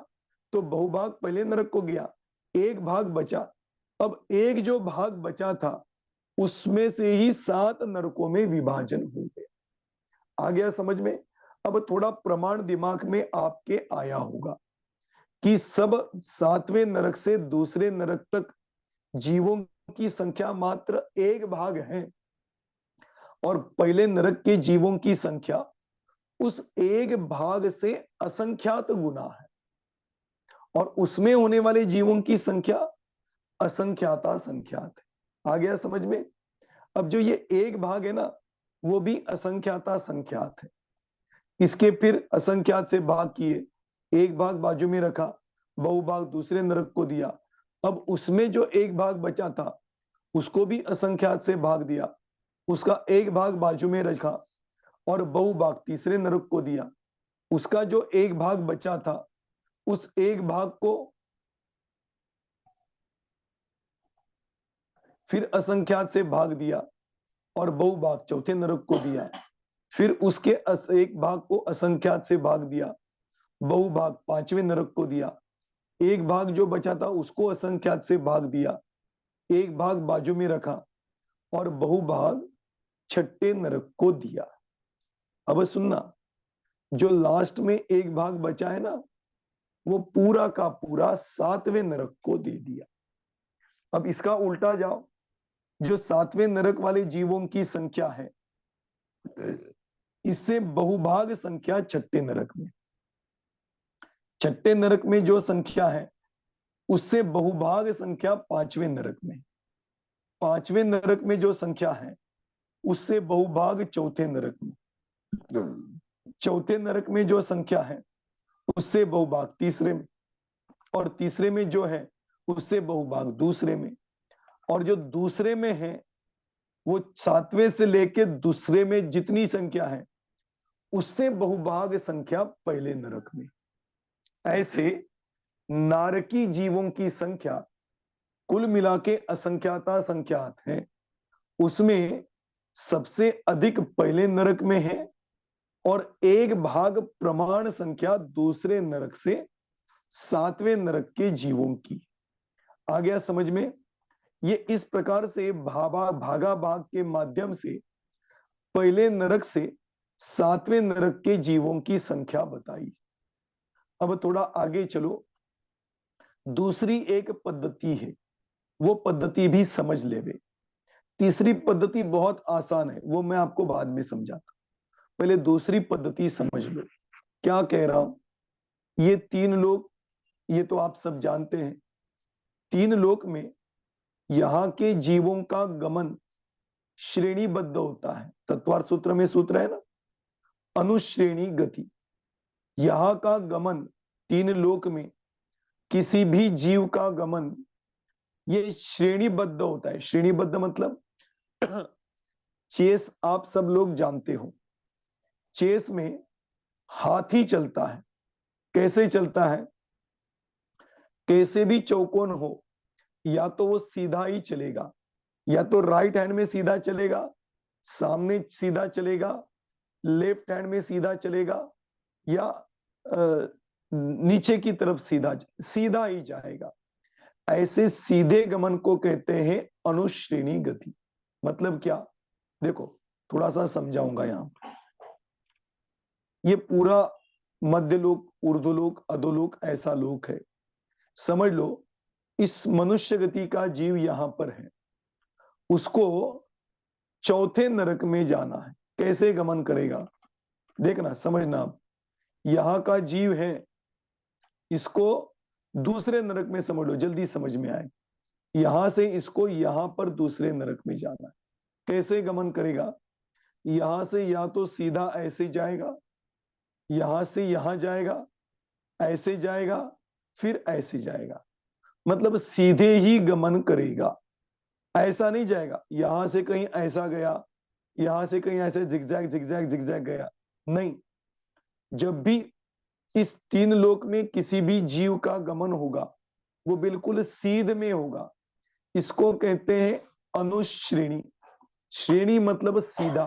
तो बहुभाग पहले नरक को गया, एक भाग बचा। अब एक जो भाग बचा था उसमें से ही 7 नरकों में विभाजन हो गया। आ गया समझ में? अब थोड़ा प्रमाण दिमाग में आपके आया होगा कि सब 7वें नरक से दूसरे नरक तक जीवों की संख्या मात्र एक भाग है, और पहले नरक के जीवों की संख्या उस एक भाग से असंख्यात गुना है, और उसमें होने वाले जीवों की संख्या असंख्याता संख्यात है। आ गया समझ में? अब जो ये एक भाग है ना, वो भी असंख्याता संख्यात है। इसके फिर असंख्यात से भाग किए, एक भाग बाजू में रखा, बहुभाग दूसरे नरक को दिया। अब उसमें जो एक भाग बचा था उसको भी असंख्यात से भाग दिया, उसका एक भाग बाजू में रखा और बहुभाग तीसरे नरक को दिया। उसका जो एक भाग बचा था उस एक भाग को फिर असंख्यात से भाग दिया और बहुभाग चौथे नरक को दिया। फिर उसके एक भाग को असंख्यात से भाग दिया, बहुभाग पांचवें नरक को दिया। एक भाग जो बचा था उसको असंख्यात से भाग दिया, एक भाग बाजू में रखा और बहुभाग छठे नरक को दिया। अब सुनना, जो लास्ट में एक भाग बचा है ना, वो पूरा का पूरा 7वें नरक को दे दिया। अब इसका उल्टा जाओ, जो 7वें नरक वाले जीवों की संख्या है, इससे बहुभाग संख्या छठे नरक में। छठे नरक में जो संख्या है उससे बहुभाग संख्या पांचवें नरक में। पांचवें नरक में जो संख्या है उससे बहुभाग चौथे नरक में। चौथे नरक में जो संख्या है उससे बहुभाग तीसरे में, और तीसरे में जो है उससे बहुभाग दूसरे में, और जो दूसरे में है वो 7वें से लेके दूसरे में जितनी संख्या है उससे बहुभाग संख्या पहले नरक में। ऐसे नारकी जीवों की संख्या कुल मिला के असंख्याता संख्यात है। उसमें सबसे अधिक पहले नरक में है और एक भाग प्रमाण संख्या दूसरे नरक से 7वें नरक के जीवों की। आ गया समझ में? ये इस प्रकार से भागा भाग के माध्यम से पहले नरक से 7वें नरक के जीवों की संख्या बताई। अब थोड़ा आगे चलो, दूसरी एक पद्धति है, वो पद्धति भी समझ लेवे। तीसरी पद्धति बहुत आसान है, वो मैं आपको बाद में समझाता, पहले दूसरी पद्धति समझ लो। क्या कह रहा हूं? ये 3 लोक, ये तो आप सब जानते हैं। 3 लोक में यहां के जीवों का गमन श्रेणीबद्ध होता है। तत्वार्थ सूत्र में सूत्र है ना, अनुश्रेणी गति। यहां का गमन 3 लोक में किसी भी जीव का गमन ये श्रेणीबद्ध होता है। श्रेणीबद्ध मतलब चेस आप सब लोग जानते हो, चेस में हाथी चलता है। कैसे चलता है? कैसे भी चौकोन हो, या तो वो सीधा ही चलेगा, या तो राइट हैंड में सीधा चलेगा, सामने सीधा चलेगा, लेफ्ट हैंड में सीधा चलेगा, या नीचे की तरफ सीधा ही जाएगा। ऐसे सीधे गमन को कहते हैं अनुश्रेणी गति। मतलब क्या? देखो थोड़ा सा समझाऊंगा यहां। ये पूरा मध्यलोक, ऊर्ध्वलोक, अधोलोक ऐसा लोक है। समझ लो, इस मनुष्य गति का जीव यहां पर है, उसको चौथे नरक में जाना है। कैसे गमन करेगा? देखना, समझना आप, यहां का जीव है, इसको दूसरे नरक में समझ लो, जल्दी समझ में आए। यहां से इसको यहां पर दूसरे नरक में जाना है। कैसे गमन करेगा? यहां से या तो सीधा ऐसे जाएगा, यहां से यहां जाएगा, ऐसे जाएगा, फिर ऐसे जाएगा, मतलब सीधे ही गमन करेगा। ऐसा नहीं जाएगा यहां से कहीं ऐसा गया, यहां से कहीं ऐसे जिगजैग जिगजैग जिगजैग गया, नहीं। जब भी इस तीन लोक में किसी भी जीव का गमन होगा, वो बिल्कुल सीध में होगा। इसको कहते हैं अनुश्रेणी। श्रेणी मतलब सीधा,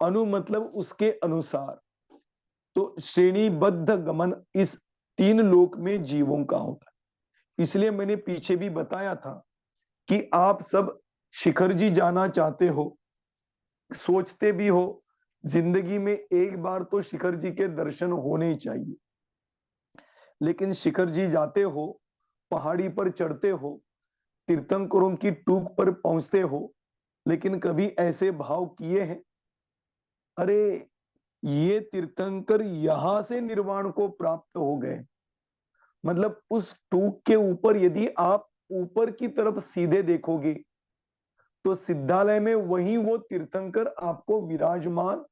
अनु मतलब उसके अनुसार। तो श्रेणीबद्ध गमन इस तीन लोक में जीवों का होता है। इसलिए मैंने पीछे भी बताया था कि आप सब शिखर जी जाना चाहते हो, सोचते भी हो जिंदगी में एक बार तो शिखर जी के दर्शन होने ही चाहिए। लेकिन शिखर जी जाते हो, पहाड़ी पर चढ़ते हो, तीर्थंकरों की टूक पर पहुंचते हो, लेकिन कभी ऐसे भाव किए हैं, अरे ये तीर्थंकर यहां से निर्वाण को प्राप्त हो गए? मतलब उस टूक के ऊपर यदि आप ऊपर की तरफ सीधे देखोगे तो सिद्धालय में वहीं वो तीर्थंकर आपको विराजमान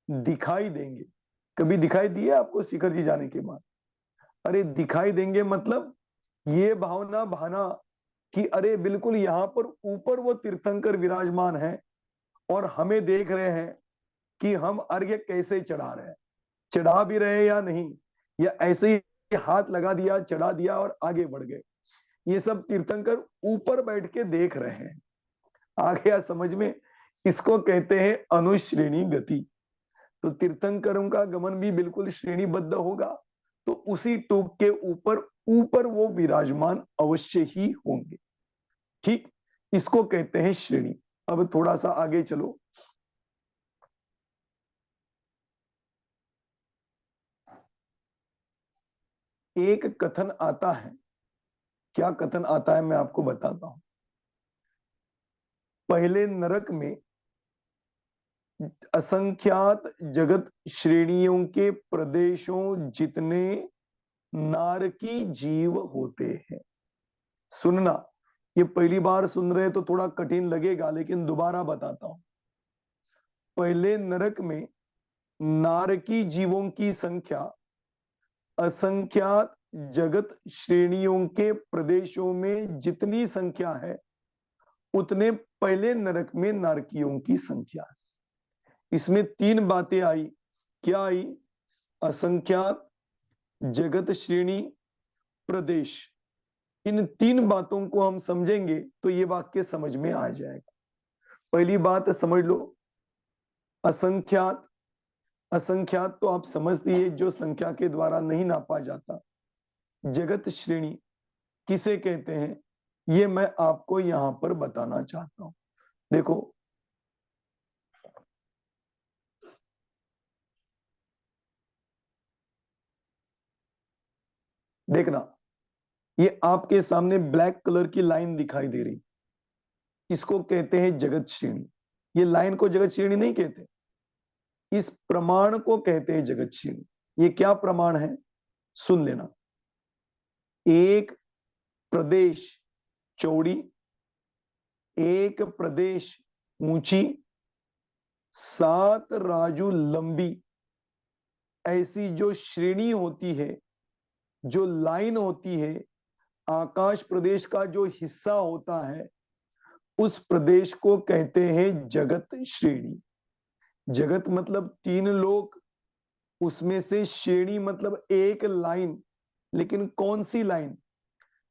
दिखाई देंगे। कभी दिखाई दिए आपको शिखर जी जाने के बाद? अरे दिखाई देंगे, मतलब ये भावना भाना कि अरे बिल्कुल यहां पर ऊपर वो तीर्थंकर विराजमान है और हमें देख रहे हैं कि हम अर्घ्य कैसे चढ़ा रहे हैं, चढ़ा भी रहे या नहीं, या ऐसे ही हाथ लगा दिया, चढ़ा दिया और आगे बढ़ गए। ये सब तीर्थंकर ऊपर बैठ के देख रहे हैं। आ गया समझ में? इसको कहते हैं अनुश्रेणी गति। तो तीर्थंकरों का गमन भी बिल्कुल श्रेणीबद्ध होगा, तो उसी टूक के ऊपर ऊपर वो विराजमान अवश्य ही होंगे। ठीक, इसको कहते हैं श्रेणी। अब थोड़ा सा आगे चलो। एक कथन आता है, क्या कथन आता है मैं आपको बताता हूं। पहले नरक में असंख्यात जगत श्रेणियों के प्रदेशों जितने नारकी जीव होते हैं। सुनना, ये पहली बार सुन रहे तो थोड़ा कठिन लगेगा, लेकिन दोबारा बताता हूं। पहले नरक में नारकी जीवों की संख्या असंख्यात जगत श्रेणियों के प्रदेशों में जितनी संख्या है, उतने पहले नरक में नारकियों की संख्या है। इसमें तीन बातें आई। क्या आई? असंख्यात, जगत श्रेणी, प्रदेश। इन तीन बातों को हम समझेंगे तो ये वाक्य समझ में आ जाएगा। पहली बात समझ लो, असंख्यात। असंख्यात तो आप समझती है, जो संख्या के द्वारा नहीं नापा जाता। जगत श्रेणी किसे कहते हैं, ये मैं आपको यहां पर बताना चाहता हूं। देखो, देखना, ये आपके सामने ब्लैक कलर की लाइन दिखाई दे रही, इसको कहते हैं जगत श्रेणी। ये लाइन को जगत श्रेणी नहीं कहते, इस प्रमाण को कहते हैं जगत श्रेणी। ये क्या प्रमाण है, सुन लेना। एक प्रदेश चौड़ी, एक प्रदेश ऊंची, 7 राजू लंबी, ऐसी जो श्रेणी होती है, जो लाइन होती है, आकाश प्रदेश का जो हिस्सा होता है, उस प्रदेश को कहते हैं जगत श्रेणी। जगत मतलब तीन लोक, उसमें से श्रेणी मतलब एक लाइन। लेकिन कौन सी लाइन?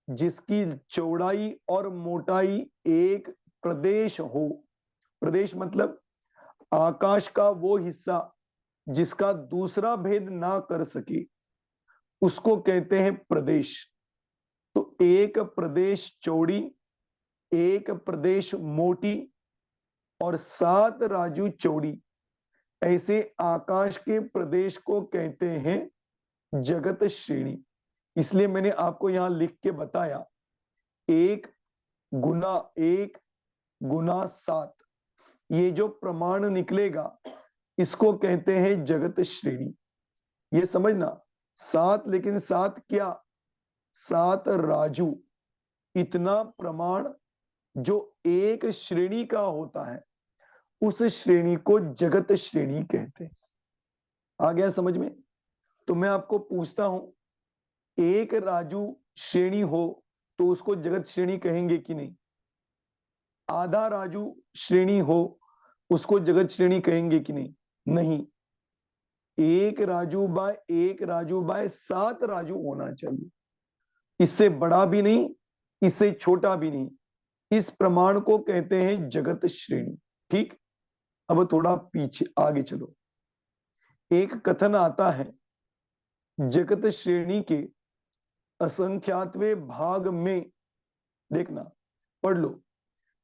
जिसकी चौड़ाई और मोटाई एक प्रदेश हो। प्रदेश मतलब आकाश का वो हिस्सा जिसका दूसरा भेद ना कर सके, उसको कहते हैं प्रदेश। तो एक प्रदेश चौड़ी, एक प्रदेश मोटी और 7 राजू चौड़ी, ऐसे आकाश के प्रदेश को कहते हैं जगत श्रेणी। इसलिए मैंने आपको यहां लिख के बताया, 1 गुना 1 गुना 7, ये जो प्रमाण निकलेगा इसको कहते हैं जगत श्रेणी। ये समझना, 7 लेकिन 7 क्या, 7 राजू, इतना प्रमाण जो एक श्रेणी का होता है उस श्रेणी को जगत श्रेणी कहते हैं। आ गया समझ में? तो मैं आपको पूछता हूं, एक राजू श्रेणी हो तो उसको जगत श्रेणी कहेंगे कि नहीं? आधा राजू श्रेणी हो उसको जगत श्रेणी कहेंगे कि नहीं? नहीं। एक राजू बाय 7 राजू होना चाहिए, इससे बड़ा भी नहीं इससे छोटा भी नहीं। इस प्रमाण को कहते हैं जगत श्रेणी। ठीक, अब थोड़ा पीछे आगे चलो। एक कथन आता है, जगत श्रेणी के असंख्यातवें भाग में, देखना पढ़ लो,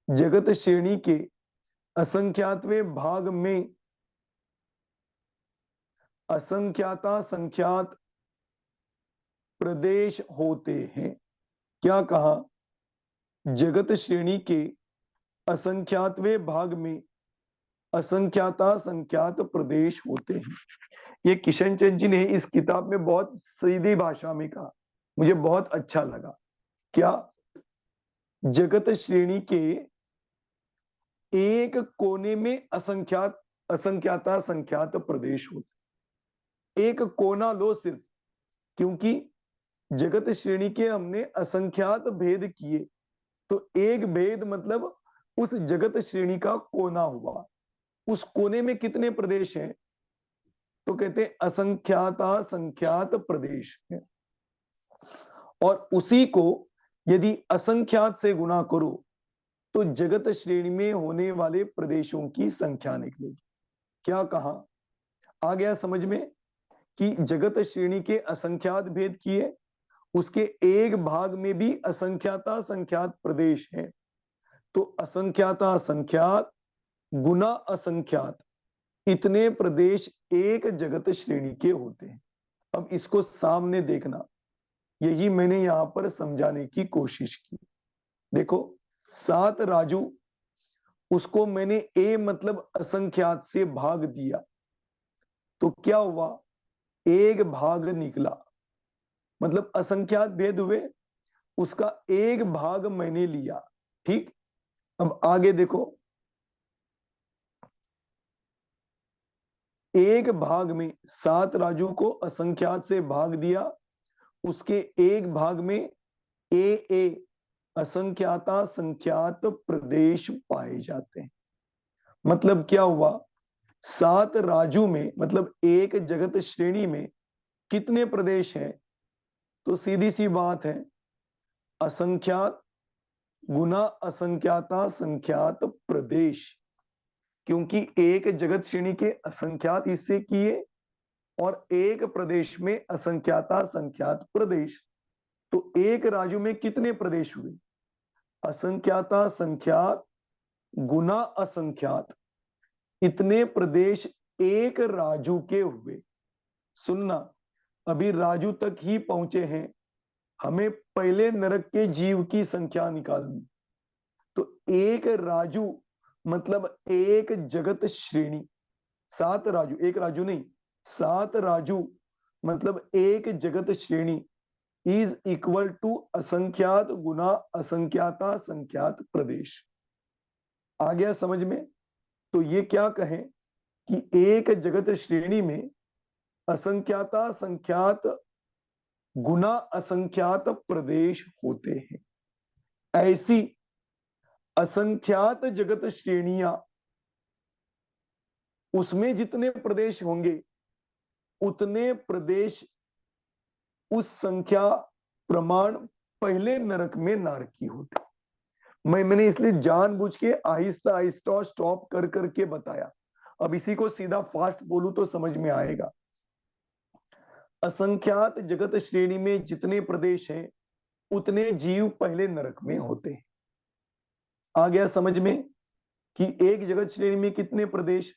जगत श्रेणी के असंख्यातवें भाग में असंख्याता संख्यात प्रदेश होते हैं। क्या कहा? जगत श्रेणी के असंख्यातवें भाग में असंख्याता संख्यात प्रदेश होते हैं। ये किशन चंद जी ने इस किताब में बहुत सीधी भाषा में कहा, मुझे बहुत अच्छा लगा। क्या? जगत श्रेणी के एक कोने में असंख्याता संख्यात प्रदेश होते। एक कोना लो सिर्फ, क्योंकि जगत श्रेणी के हमने असंख्यात भेद किए, तो एक भेद मतलब उस जगत श्रेणी का कोना हुआ। उस कोने में कितने प्रदेश हैं? तो कहते हैं असंख्याता संख्यात प्रदेश है। और उसी को यदि असंख्यात से गुणा करो तो जगत श्रेणी में होने वाले प्रदेशों की संख्या निकलेगी। क्या कहा? आ गया समझ में कि जगत श्रेणी के असंख्यात भेद किए, उसके एक भाग में भी असंख्याता संख्यात प्रदेश है, तो असंख्याता संख्यात गुना असंख्यात, इतने प्रदेश एक जगत श्रेणी के होते हैं। अब इसको सामने देखना, यही मैंने यहां पर समझाने की कोशिश की। देखो, 7 राजू, उसको मैंने ए मतलब असंख्यात से भाग दिया, तो क्या हुआ? एक भाग निकला, मतलब असंख्यात भेद हुए, उसका एक भाग मैंने लिया। ठीक, अब आगे देखो, एक भाग में 7 राजू को असंख्यात से भाग दिया, उसके एक भाग में ए असंख्याता संख्यात प्रदेश पाए जाते हैं। मतलब क्या हुआ? 7 राजू में, मतलब एक जगत श्रेणी में कितने प्रदेश हैं? तो सीधी सी बात है, असंख्यात गुना असंख्याता संख्यात प्रदेश, क्योंकि एक जगत श्रेणी के असंख्यात हिस्से किए और एक प्रदेश में असंख्याता संख्यात प्रदेश, तो एक राजू में कितने प्रदेश हुए? असंख्याता संख्यात गुना असंख्यात, इतने प्रदेश एक राजू के हुए। सुनना, अभी राजू तक ही पहुंचे हैं, हमें पहले नरक के जीव की संख्या निकालनी। तो एक राजू मतलब एक जगत श्रेणी, 7 राजू, एक राजू नहीं 7 राजू मतलब एक जगत श्रेणी इज इक्वल टू असंख्यात गुना असंख्याता संख्यात प्रदेश। आ गया समझ में? तो ये क्या कहें कि एक जगत श्रेणी में असंख्याता संख्यात गुना असंख्यात प्रदेश होते हैं। ऐसी असंख्यात जगत श्रेणियां, उसमें जितने प्रदेश होंगे उतने प्रदेश उस संख्या प्रमाण पहले नरक में नारकी होते। मैंने इसलिए जानबूझ के आहिस्ता आहिस्ता स्टॉप कर करके बताया। अब इसी को सीधा फास्ट बोलूं तो समझ में आएगा। असंख्यात जगत श्रेणी में जितने प्रदेश हैं उतने जीव पहले नरक में होते हैं। आ गया समझ में कि एक जगत श्रेणी में कितने प्रदेश?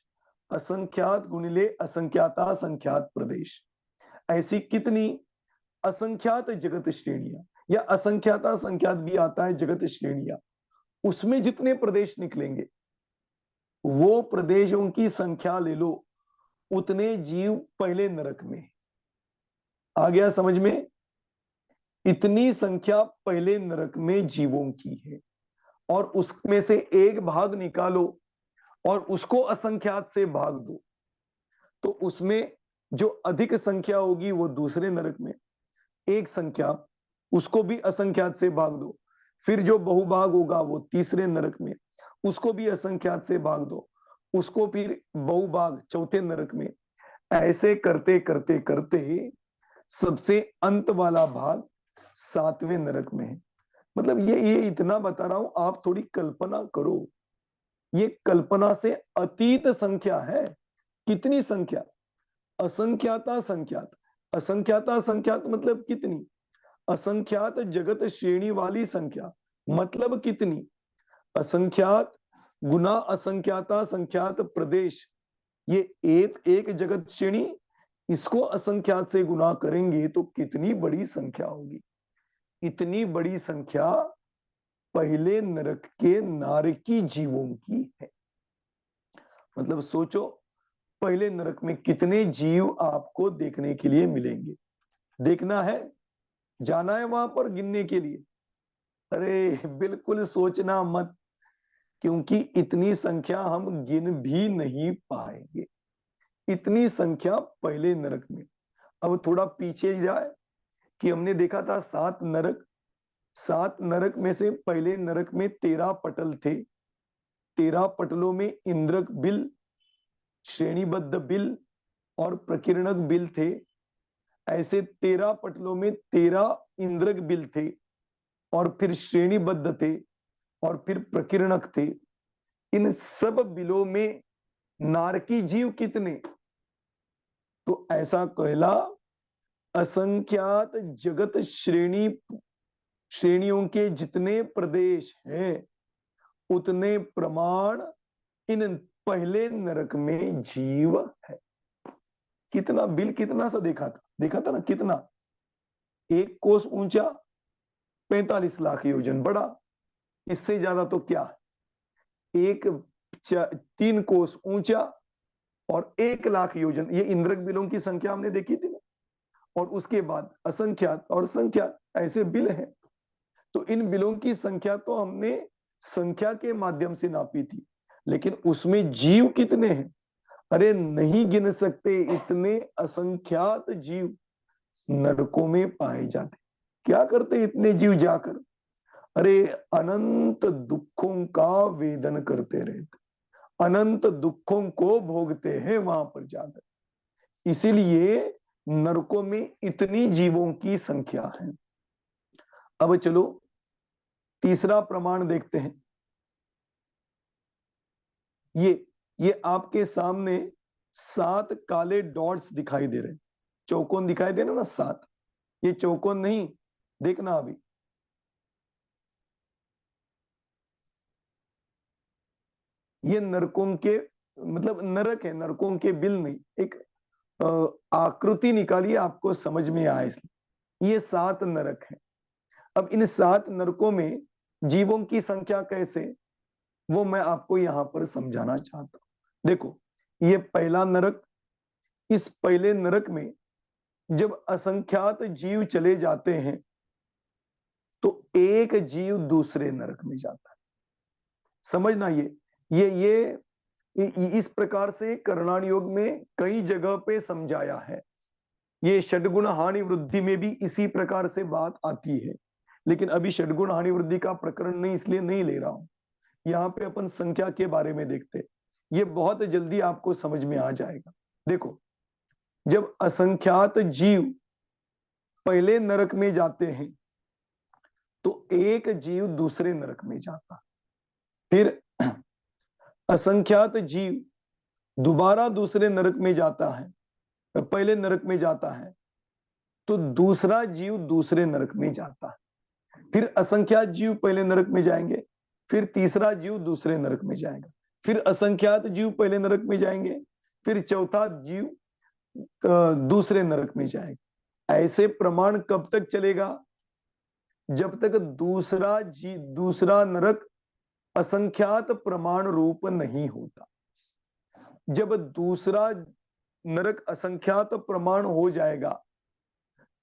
असंख्यात गुणिले असंख्याता संख्यात प्रदेश। ऐसी कितनी असंख्यात जगत श्रेणियां, या असंख्याता संख्यात भी आता है जगत श्रेणियां, उसमें जितने प्रदेश निकलेंगे वो प्रदेशों की संख्या ले लो, उतने जीव पहले नरक में। आ गया समझ में? इतनी संख्या पहले नरक में जीवों की है, और उसमें से एक भाग निकालो और उसको असंख्यात से भाग दो, तो उसमें जो अधिक संख्या होगी वो दूसरे नरक में, एक संख्या उसको भी असंख्यात से भाग दो, फिर जो बहुभाग होगा वो तीसरे नरक में, उसको भी असंख्यात से भाग दो, उसको फिर बहुभाग चौथे नरक में। ऐसे करते करते करते सबसे अंत वाला भाग सातवें नरक में है। मतलब ये इतना बता रहा हूं, आप थोड़ी कल्पना करो, ये कल्पना से अतीत संख्या है। कितनी संख्या? असंख्याता संख्यात। असंख्याता संख्यात मतलब कितनी? असंख्यात जगत श्रेणी वाली संख्या मतलब कितनी? असंख्यात गुना असंख्याता संख्यात प्रदेश, ये एक एक जगत श्रेणी, इसको असंख्यात से गुना करेंगे तो कितनी बड़ी संख्या होगी। इतनी बड़ी संख्या पहले नरक के नारकी जीवों की है। मतलब सोचो, पहले नरक में कितने जीव आपको देखने के लिए मिलेंगे। देखना है, जाना है वहां पर गिनने के लिए? अरे बिल्कुल सोचना मत, क्योंकि इतनी संख्या हम गिन भी नहीं पाएंगे। इतनी संख्या पहले नरक में। अब थोड़ा पीछे जाए कि हमने देखा था 7 नरक। 7 नरक में से पहले नरक में 13 पटल थे। 13 पटलों में इंद्रक बिल, श्रेणीबद्ध बिल और प्रकीर्णक बिल थे। ऐसे 13 पटलों में 13 इंद्रक बिल थे, और फिर श्रेणीबद्ध थे, और फिर प्रकीर्णक थे। इन सब बिलों में नारकी जीव कितने? तो ऐसा कहला, असंख्यात जगत श्रेणियों के जितने प्रदेश हैं, उतने प्रमाण इन पहले नरक में जीव है। कितना बिल, कितना सा देखा था ना, कितना? 1 कोस ऊंचा, 45 लाख योजन बड़ा। इससे ज्यादा तो क्या है? 3 कोस ऊंचा और 1 लाख योजन, ये इंद्रक बिलों की संख्या हमने देखी थी ना। और उसके बाद असंख्यात और संख्यात, ऐसे बिल हैं। तो इन बिलों की संख्या तो हमने संख्या के माध्यम से नापी थी, लेकिन उसमें जीव कितने हैं? अरे नहीं गिन सकते, इतने असंख्यात जीव नरकों में पाए जाते। क्या करते इतने जीव जाकर? अरे अनंत दुखों का वेदन करते रहते, अनंत दुखों को भोगते हैं वहां पर जाकर। इसीलिए नरकों में इतनी जीवों की संख्या है। अब चलो तीसरा प्रमाण देखते हैं। ये आपके सामने 7 काले डॉट्स दिखाई दे रहे हैं। चौकोन दिखाई दे रहे ना 7, ये चौकोन नहीं, देखना अभी। ये नरकों के, मतलब नरक है, नरकों के बिल नहीं, एक आकृति निकालिए, आपको समझ में आए इसलिए। ये 7 नरक है। अब इन 7 नरकों में जीवों की संख्या कैसे, वो मैं आपको यहां पर समझाना चाहता हूं। देखो, ये पहला नरक, इस पहले नरक में जब असंख्यात जीव चले जाते हैं तो एक जीव दूसरे नरक में जाता है। समझना, ये इस प्रकार से करणान योग में कई जगह पे समझाया है। ये षडगुण हानि वृद्धि में भी इसी प्रकार से बात आती है, लेकिन अभी षडगुण हानि वृद्धि का प्रकरण नहीं, इसलिए नहीं ले रहा हूं। यहाँ पे अपन संख्या के बारे में देखते, ये बहुत जल्दी आपको समझ में आ जाएगा। देखो, जब असंख्यात जीव पहले नरक में जाते हैं तो एक जीव दूसरे नरक में जाता, फिर असंख्यात जीव दोबारा दूसरे नरक में जाता है, पहले नरक में जाता है तो दूसरा जीव दूसरे नरक में जाता है, फिर असंख्यात जीव पहले नरक में जाएंगे, फिर तीसरा जीव दूसरे नरक में जाएगा, फिर असंख्यात जीव पहले नरक में जाएंगे, फिर चौथा जीव दूसरे नरक में जाएगा। ऐसे प्रमाण कब तक चलेगा? जब तक दूसरा नरक असंख्यात प्रमाण रूप नहीं होता। जब दूसरा नरक असंख्यात प्रमाण हो जाएगा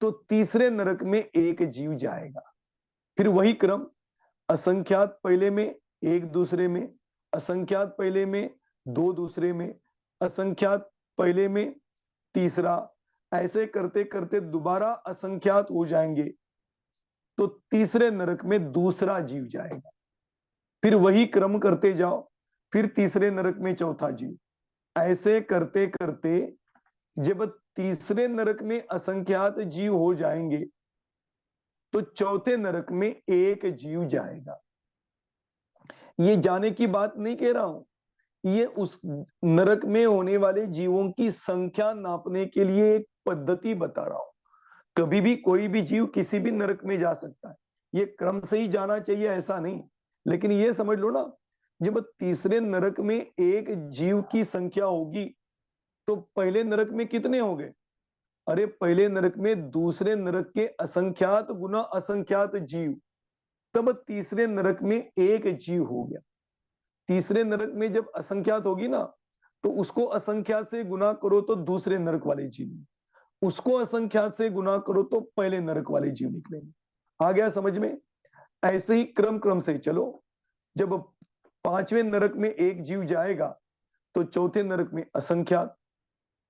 तो तीसरे नरक में एक जीव जाएगा। फिर वही क्रम, असंख्यात पहले में, एक दूसरे में, असंख्यात पहले में, दो दूसरे में, असंख्यात पहले में, तीसरा, ऐसे करते करते दोबारा असंख्यात हो जाएंगे तो तीसरे नरक में दूसरा जीव जाएगा। फिर वही क्रम करते जाओ, फिर तीसरे नरक में चौथा जीव, ऐसे करते करते जब तीसरे नरक में असंख्यात जीव हो जाएंगे तो चौथे नरक में एक जीव जाएगा। ये जाने की बात नहीं कह रहा हूं, ये उस नरक में होने वाले जीवों की संख्या नापने के लिए एक पद्धति बता रहा हूं। कभी भी कोई भी जीव किसी भी नरक में जा सकता है, ये क्रम से ही जाना चाहिए ऐसा नहीं। लेकिन ये समझ लो ना, जब तीसरे नरक में एक जीव की संख्या होगी तो पहले नरक में कितने हो गए? अरे पहले नरक में दूसरे नरक के असंख्यात गुना असंख्यात जीव, तब तीसरे नरक में एक जीव हो गया। तीसरे नरक में जब असंख्यात होगी ना तो उसको असंख्यात से गुना करो तो दूसरे नरक वाले जीव, उसको असंख्यात से गुना करो तो पहले नरक वाले जीव निकलेंगे। आ गया समझ में? ऐसे ही क्रम क्रम से चलो। जब पांचवें नरक में एक जीव जाएगा तो चौथे नरक में असंख्यात,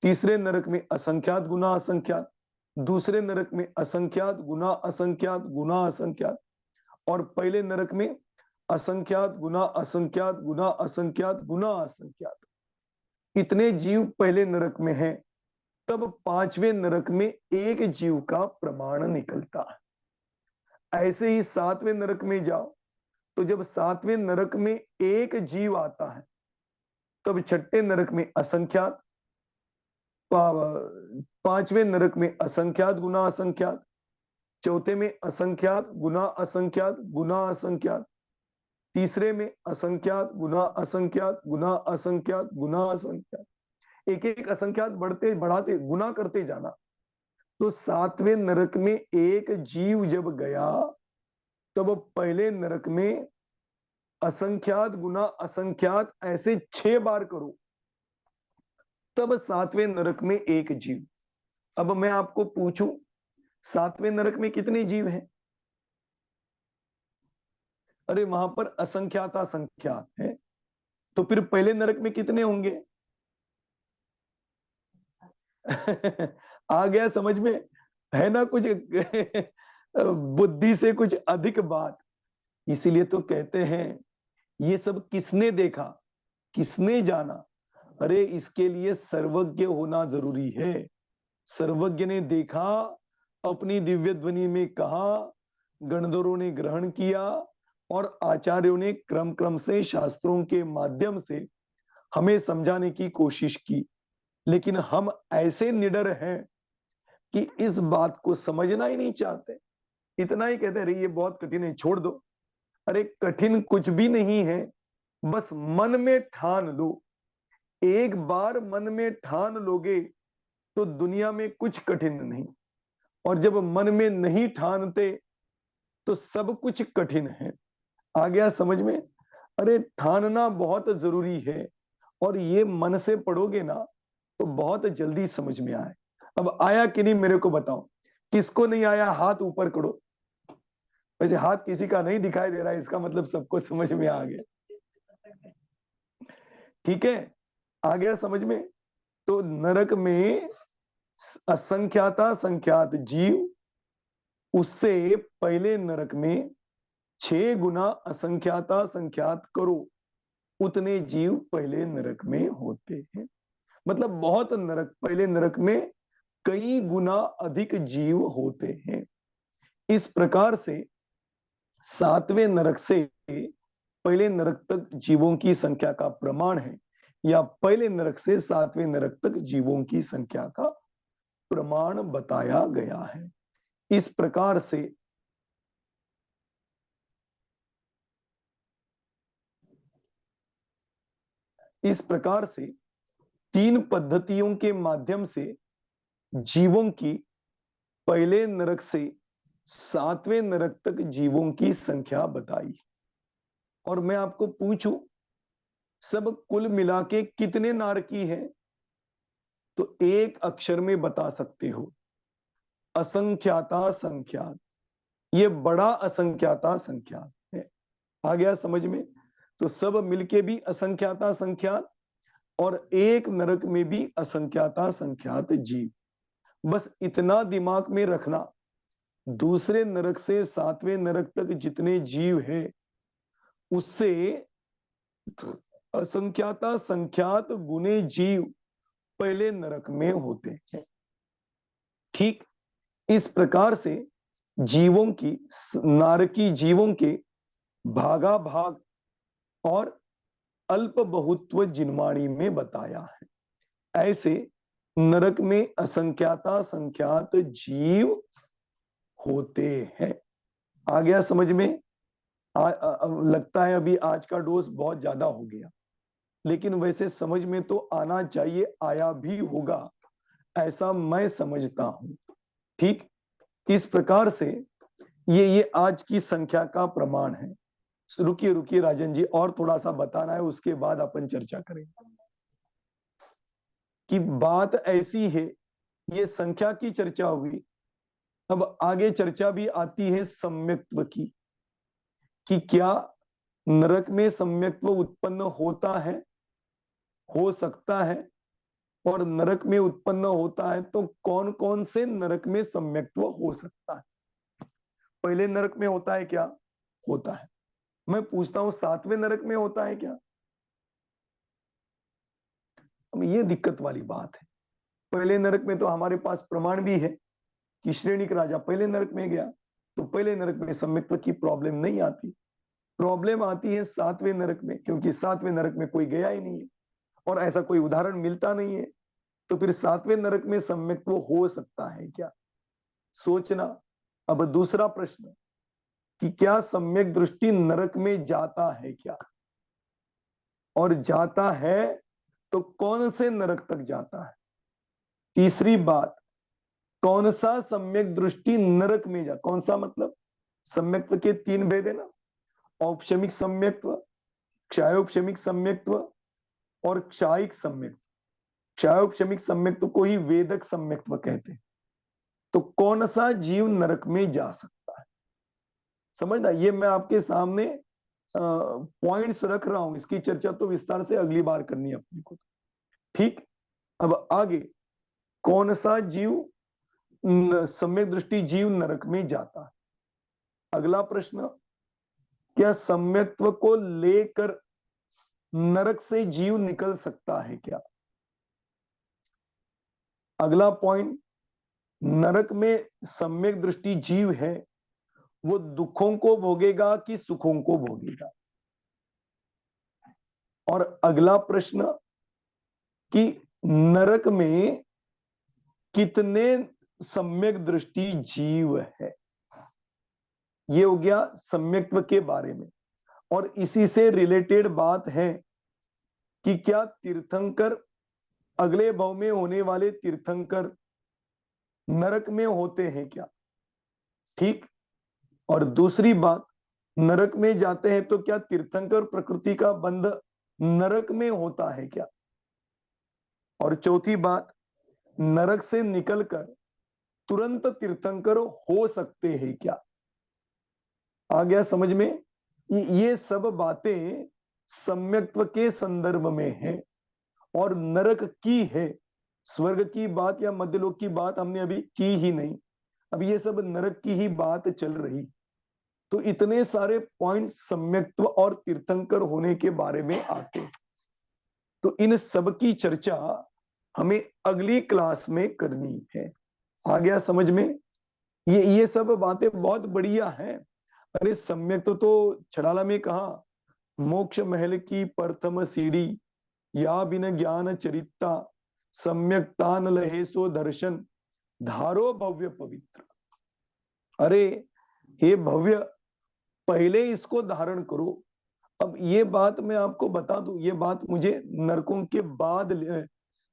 तीसरे नरक में असंख्यात गुना असंख्यात, दूसरे नरक में असंख्यात गुना असंख्यात गुना असंख्यात, और पहले नरक में असंख्यात गुना असंख्यात गुना असंख्यात गुना असंख्यात। इतने जीव पहले नरक में हैं, तब पांचवें नरक में एक जीव का प्रमाण निकलता है। ऐसे ही सातवें नरक में जाओ तो जब सातवें नरक में एक जीव आता है तब छठे नरक में असंख्यात, पांचवें नरक में असंख्यात गुना असंख्यात, चौथे में असंख्यात गुना असंख्यात गुना असंख्यात, तीसरे में असंख्यात गुना असंख्यात गुना असंख्यात गुना असंख्यात, एक एक असंख्यात बढ़ते बढ़ाते गुना करते जाना। तो सातवें नरक में एक जीव जब गया तब पहले नरक में असंख्यात गुना असंख्यात ऐसे 6 बार करो, तब सातवें नरक में एक जीव। अब मैं आपको पूछूं, सातवें नरक में कितने जीव हैं? अरे वहां पर असंख्यात असंख्यात है, तो फिर पहले नरक में कितने होंगे? आ गया समझ में? है ना कुछ बुद्धि से कुछ अधिक बात। इसीलिए तो कहते हैं ये सब किसने देखा, किसने जाना? अरे इसके लिए सर्वज्ञ होना जरूरी है। सर्वज्ञ ने देखा, अपनी दिव्य ध्वनि में कहा, गणधरों ने ग्रहण किया और आचार्यों ने क्रम क्रम से शास्त्रों के माध्यम से हमें समझाने की कोशिश की। लेकिन हम ऐसे निडर हैं कि इस बात को समझना ही नहीं चाहते। इतना ही कहते हैं ये बहुत कठिन है, छोड़ दो। अरे कठिन कुछ भी नहीं है, बस मन में ठान लो। एक बार मन में ठान लोगे तो दुनिया में कुछ कठिन नहीं, और जब मन में नहीं ठानते तो सब कुछ कठिन है। आ गया समझ में? अरे ठानना बहुत जरूरी है, और ये मन से पढ़ोगे ना तो बहुत जल्दी समझ में आए। अब आया कि नहीं मेरे को बताओ, किसको नहीं आया हाथ ऊपर करो। वैसे हाथ किसी का नहीं दिखाई दे रहा है, इसका मतलब सबको समझ में आ गया। ठीक है, आ गया समझ में? तो नरक में असंख्याता संख्यात जीव, उससे पहले नरक में 6 गुना असंख्याता संख्यात करो, उतने जीव पहले नरक में होते हैं। मतलब बहुत नरक, पहले नरक में कई गुना अधिक जीव होते हैं। इस प्रकार से सातवें नरक से पहले नरक तक जीवों की संख्या का प्रमाण है, या पहले नरक से सातवें नरक तक जीवों की संख्या का प्रमाण बताया गया है। इस प्रकार से तीन पद्धतियों के माध्यम से जीवों की पहले नरक से सातवें नरक तक जीवों की संख्या बताई। और मैं आपको पूछूं सब कुल मिला के कितने नारकी हैं, तो एक अक्षर में बता सकते हो, असंख्याता संख्यात। ये बड़ा असंख्याता संख्यात है। आ गया समझ में? तो सब मिलके भी असंख्याता संख्यात और एक नरक में भी असंख्याता संख्यात जीव। बस इतना दिमाग में रखना, दूसरे नरक से सातवें नरक तक जितने जीव हैं उससे असंख्याता संख्यात गुने जीव पहले नरक में होते हैं। ठीक इस प्रकार से जीवों की, नारकी जीवों के भागा भाग और अल्प बहुत्व जिनवाणी में बताया है। ऐसे नरक में असंख्याता संख्यात जीव होते हैं। आ गया समझ में? लगता है अभी आज का डोज बहुत ज्यादा हो गया, लेकिन वैसे समझ में तो आना चाहिए, आया भी होगा, ऐसा मैं समझता हूं। ठीक इस प्रकार से ये आज की संख्या का प्रमाण है। रुकिए रुकिए राजन जी, और थोड़ा सा बताना है, उसके बाद अपन चर्चा करेंगे। कि बात ऐसी है, ये संख्या की चर्चा हुई, अब आगे चर्चा भी आती है सम्यक्त्व की, कि क्या नरक में सम्यक्त्व उत्पन्न होता है, हो सकता है, और नरक में उत्पन्न होता है तो कौन कौन से नरक में सम्यक्त्व हो सकता है? पहले नरक में होता है क्या? होता है। मैं पूछता हूं सातवें नरक में होता है क्या? अब ये दिक्कत वाली बात है। पहले नरक में तो हमारे पास प्रमाण भी है कि श्रेणिक राजा पहले नरक में गया, तो पहले नरक में सम्यक्त्व की प्रॉब्लम नहीं आती। प्रॉब्लम आती है सातवें नरक में, क्योंकि सातवें नरक में कोई गया ही नहीं है और ऐसा कोई उदाहरण मिलता नहीं है। तो फिर सातवें नरक में सम्यक्त्व हो सकता है क्या? सोचना। अब दूसरा प्रश्न, कि क्या सम्यक दृष्टि नरक में जाता है क्या? और जाता है तो कौन से नरक तक जाता है? तीसरी बात, कौन सा सम्यक दृष्टि नरक में जा, कौन सा मतलब? सम्यक्त्व के तीन भेद है ना, औपशमिक सम्यक्त्व, क्षायोपशमिक सम्यक्त्व और क्षायिक सम्यक्त्व। क्षायोपशमिक सम्यक्त्व को ही वेदक सम्यक्त्व कहते हैं। तो कौन सा जीव नरक में जा सकता है? समझना, ये मैं आपके सामने पॉइंट्स रख रहा हूं, इसकी चर्चा तो विस्तार से अगली बार करनी है अपने को। ठीक, अब आगे, कौन सा जीव सम्यक दृष्टि जीव नरक में जाता है? अगला प्रश्न, क्या सम्यक्त्व को लेकर नरक से जीव निकल सकता है क्या? अगला पॉइंट, नरक में सम्यक दृष्टि जीव है, वो दुखों को भोगेगा कि सुखों को भोगेगा? और अगला प्रश्न, कि नरक में कितने सम्यक दृष्टि जीव है? ये हो गया सम्यक्त्व के बारे में। और इसी से रिलेटेड बात है कि क्या तीर्थंकर, अगले भव में होने वाले तीर्थंकर नरक में होते हैं क्या? ठीक, और दूसरी बात, नरक में जाते हैं तो क्या तीर्थंकर प्रकृति का बंध नरक में होता है क्या? और चौथी बात, नरक से निकलकर तुरंत तीर्थंकर हो सकते हैं क्या? आ गया समझ में? ये सब बातें सम्यक्त्व के संदर्भ में है और नरक की है। स्वर्ग की बात या मध्यलोक की बात हमने अभी की ही नहीं, अब ये सब नरक की ही बात चल रही। तो इतने सारे पॉइंट्स सम्यक्त्व और तीर्थंकर होने के बारे में आते, तो इन सब की चर्चा हमें अगली क्लास में करनी है। आ गया समझ में? ये सब बातें बहुत बढ़िया हैं। अरे सम्यक तो छड़ाला में कहा, मोक्ष महल की प्रथम सीढ़ी, या बिन ज्ञान चरिता, सम्यक तान लहे सो दर्शन, धारो भव्य पवित्र। अरे हे भव्य, पहले इसको धारण करो। अब ये बात मैं आपको बता दूं, ये बात मुझे नरकों के बाद,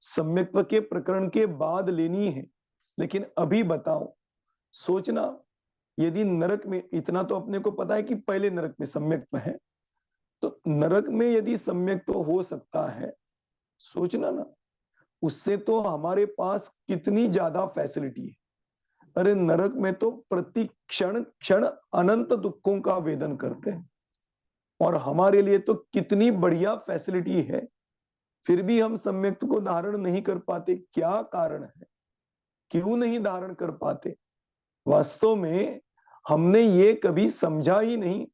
सम्यक्त्व के प्रकरण के बाद लेनी है, लेकिन अभी बताओ। सोचना, यदि नरक में, इतना तो अपने को पता है कि पहले नरक में सम्यक्त्व है, तो नरक में यदि सम्यक तो हो सकता है, सोचना ना, उससे तो हमारे पास कितनी ज्यादा फैसिलिटी है। अरे नरक में तो प्रति क्षण क्षण अनंत दुखों का वेदन करते हैं, और हमारे लिए तो कितनी बढ़िया फैसिलिटी है, फिर भी हम सम्यक को धारण नहीं कर पाते। क्या कारण है, क्यों नहीं धारण कर पाते? वास्तव में हमने ये कभी समझा ही नहीं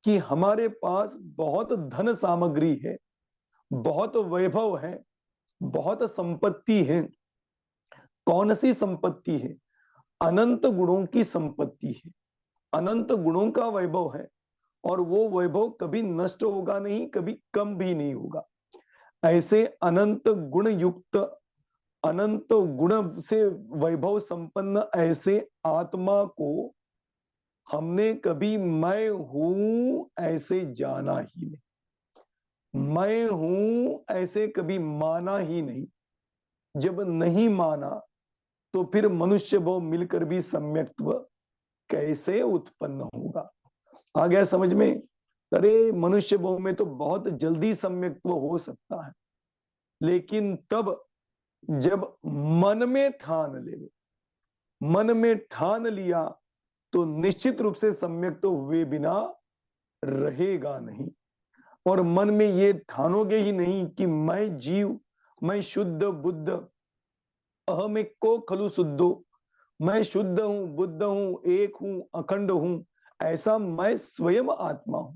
कि हमारे पास बहुत धन सामग्री है, बहुत वैभव है, बहुत संपत्ति है। कौन सी संपत्ति है? अनंत गुणों की संपत्ति है, अनंत गुणों का वैभव है, और वो वैभव कभी नष्ट होगा नहीं, कभी कम भी नहीं होगा। ऐसे अनंत गुण युक्त, अनंत गुण से वैभव संपन्न ऐसे आत्मा को हमने कभी मैं हूं ऐसे जाना ही नहीं, मैं हूं ऐसे कभी माना ही नहीं। जब नहीं माना तो फिर मनुष्य भाव मिलकर भी सम्यक्त्व कैसे उत्पन्न होगा? आ गया समझ में? अरे मनुष्य भाव में तो बहुत जल्दी सम्यक्त्व हो सकता है, लेकिन तब जब मन में ठान ले, मन में ठान लिया तो निश्चित रूप से सम्यक तो हुए बिना रहेगा नहीं। और मन में ये ठानोगे ही नहीं कि मैं जीव, मैं शुद्ध बुद्ध, अहम एक को खलु शुद्धो, मैं शुद्ध हूं, बुद्ध हूं, एक हूं, अखंड हूं, ऐसा मैं स्वयं आत्मा हूं।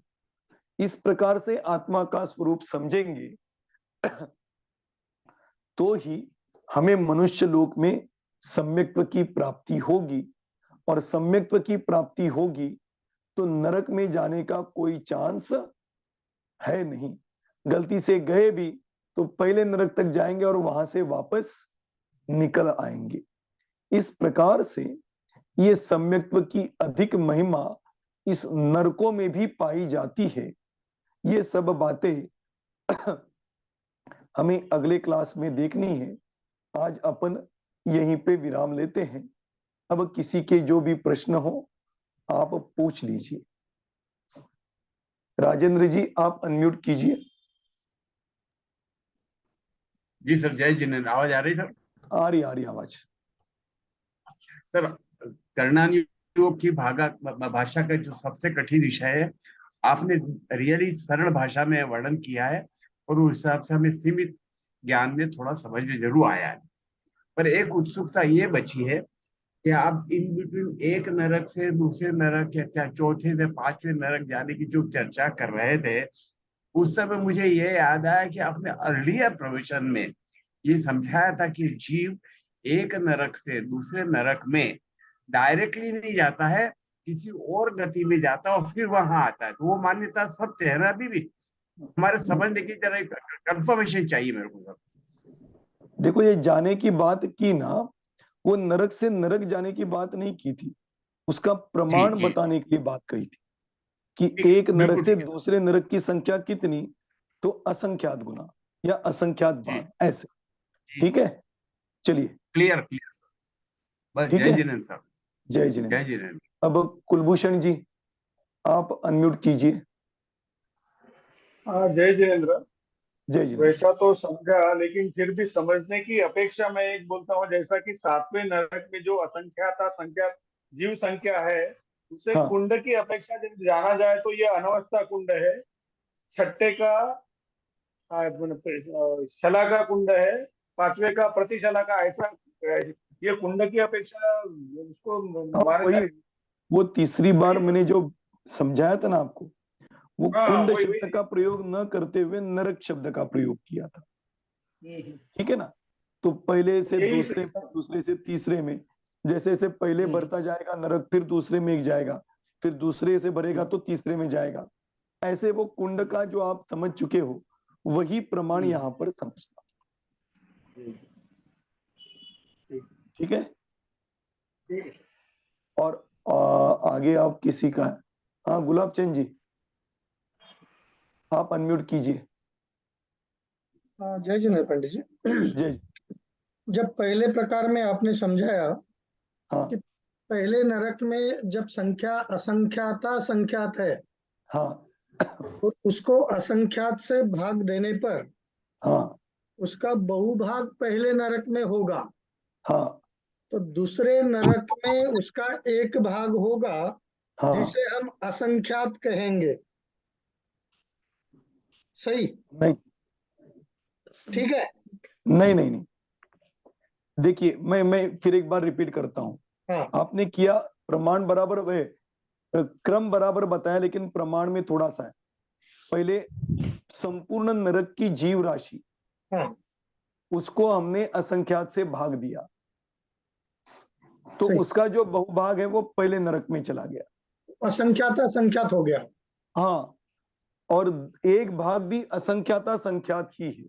इस प्रकार से आत्मा का स्वरूप समझेंगे तो ही हमें मनुष्य लोक में सम्यक्त्व की प्राप्ति होगी, और सम्यक्त्व की प्राप्ति होगी तो नरक में जाने का कोई चांस है नहीं। गलती से गए भी तो पहले नरक तक जाएंगे और वहां से वापस निकल आएंगे। इस प्रकार से ये सम्यक्त्व की अधिक महिमा इस नरकों में भी पाई जाती है। ये सब बातें हमें अगले क्लास में देखनी है। आज अपन यहीं पे विराम लेते हैं। अब किसी के जो भी प्रश्न हो आप पूछ लीजिए। राजेंद्र जी आप अनम्यूट कीजिए। जी सर, जय जिनेन्द्र। आवाज आ रही सर? आ रही आवाज। सर, कर्णानुयोग की भाषा का जो सबसे कठिन विषय है, आपने रियली सरल भाषा में वर्णन किया है, और उस हिसाब से हमें सीमित ज्ञान में थोड़ा समझ में जरूर आया है। पर एक उत्सुकता ये बची है कि आप इन बिटवीन एक नरक से दूसरे नरक या चौथे से पांचवें नरक जाने की जो चर्चा कर रहे थे, उस समय मुझे ये याद आया कि आपने अर्लियर प्रोविजन में ये समझाया था कि जीव एक नरक से दूसरे नरक में डायरेक्टली नहीं जाता है, किसी और गति में जाता है और फिर वहां आता है। तो वो मान्यता सत्य है ना? अभी भी हमारे समझने की तरह कंफर्मेशन चाहिए मेरे को सर। देखो ये जाने की बात की ना, वो नरक से नरक जाने की बात नहीं की थी, उसका जी प्रमाण जी, बताने के लिए बात कही थी कि ठीक, एक नरक बिल्कुल से ठीक है दूसरे नरक की संख्या कितनी, तो असंख्यात गुना या असंख्यात जी बार ऐसे। जी। ठीक है, चलिए। Clear clear sir. बस ठीक जय है, जिनेन्द्र सर। जय जय जिनेन्द्र। जिनेन्द्र। अब कुलभूषण जी आप अनम्यूट कीजिए। हाँ, जय जिनेन्द्र। जय जिनेन्द्र। वैसा तो समझा, लेकिन फिर भी समझने की अपेक्षा मैं एक बोलता हूँ, जैसा कि सातवें नरक में जो असंख्याता संख्या जीव संख्या है, उसे हाँ कुंड की अपेक्षा जब जाना जाए तो ये अनवस्था कुंड है। छठे का शला का कुंड है, पांचवे का प्रतिशला का, ऐसा ये कुंड की अपेक्षा उसको हाँ, माना वही जाए। वो तीसरी बार वही मैंने जो समझाया था ना आपको, वो हाँ, कुंड वही शब्द वही। का प्रयोग न करते हुए नरक शब्द का प्रयोग किया था। हम्म, ठीक है ना? तो पहले से यही दूसरे में, दूसरे से तीसरे में, जैसे जैसे पहले हम्म, बढ़ता जाएगा नरक, फिर दूसरे में एक जाएगा, फिर दूसरे से भरेगा तो तीसरे में जाएगा। ऐसे वो कुंड का जो आप समझ चुके हो, वही प्रमाण यहाँ पर समझना। ठीक है? ठीक है। और आगे आप किसी का? हाँ गुलाब चंद जी आप अनम्यूट कीजिए। जय जिनेन्द्र पंडित जी। जय। जब पहले प्रकार में आपने समझाया हाँ कि पहले नरक में जब संख्या असंख्याता संख्यात है, हाँ और उसको असंख्यात से भाग देने पर हाँ उसका बहुभाग पहले नरक में होगा, हाँ तो दूसरे नरक में उसका एक भाग होगा हाँ। जिसे हम असंख्यात कहेंगे। सही? नहीं ठीक है। नहीं नहीं नहीं, देखिए मैं फिर एक बार रिपीट करता हूं। हाँ आपने किया प्रमाण बराबर क्रम बराबर बताया, लेकिन प्रमाण में थोड़ा सा है। पहले संपूर्ण नरक की जीव राशि, हाँ, उसको हमने असंख्यात से भाग दिया, तो सही। उसका जो बहुभाग है वो पहले नरक में चला गया। असंख्यात असंख्यात हो गया। हाँ, और एक भाग भी असंख्याता संख्यात ही है।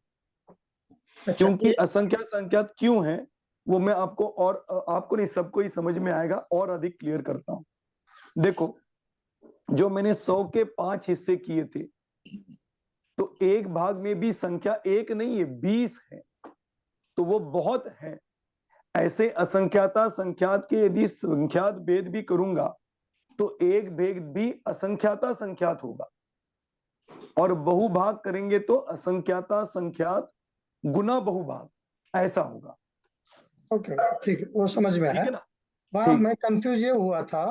अच्छा, क्योंकि असंख्यात संख्यात क्यों है वो मैं आपको, और आपको नहीं, सबको ही समझ में आएगा, और अधिक क्लियर करता हूं। देखो, जो मैंने 100 के 5 हिस्से किए थे, तो एक भाग में भी संख्या एक नहीं है, 20 है, तो वो बहुत है। ऐसे असंख्याता संख्यात के यदि संख्यात भेद भी करूंगा तो एक भेद भी असंख्याता संख्यात होगा, और बहुभाग करेंगे तो असंख्याता संख्यात गुना बहुभाग, ऐसा होगा। ओके, ठीक है, वो समझ में ठीक है। है ना? वहां ठीक। मैं कंफ्यूज ये हुआ था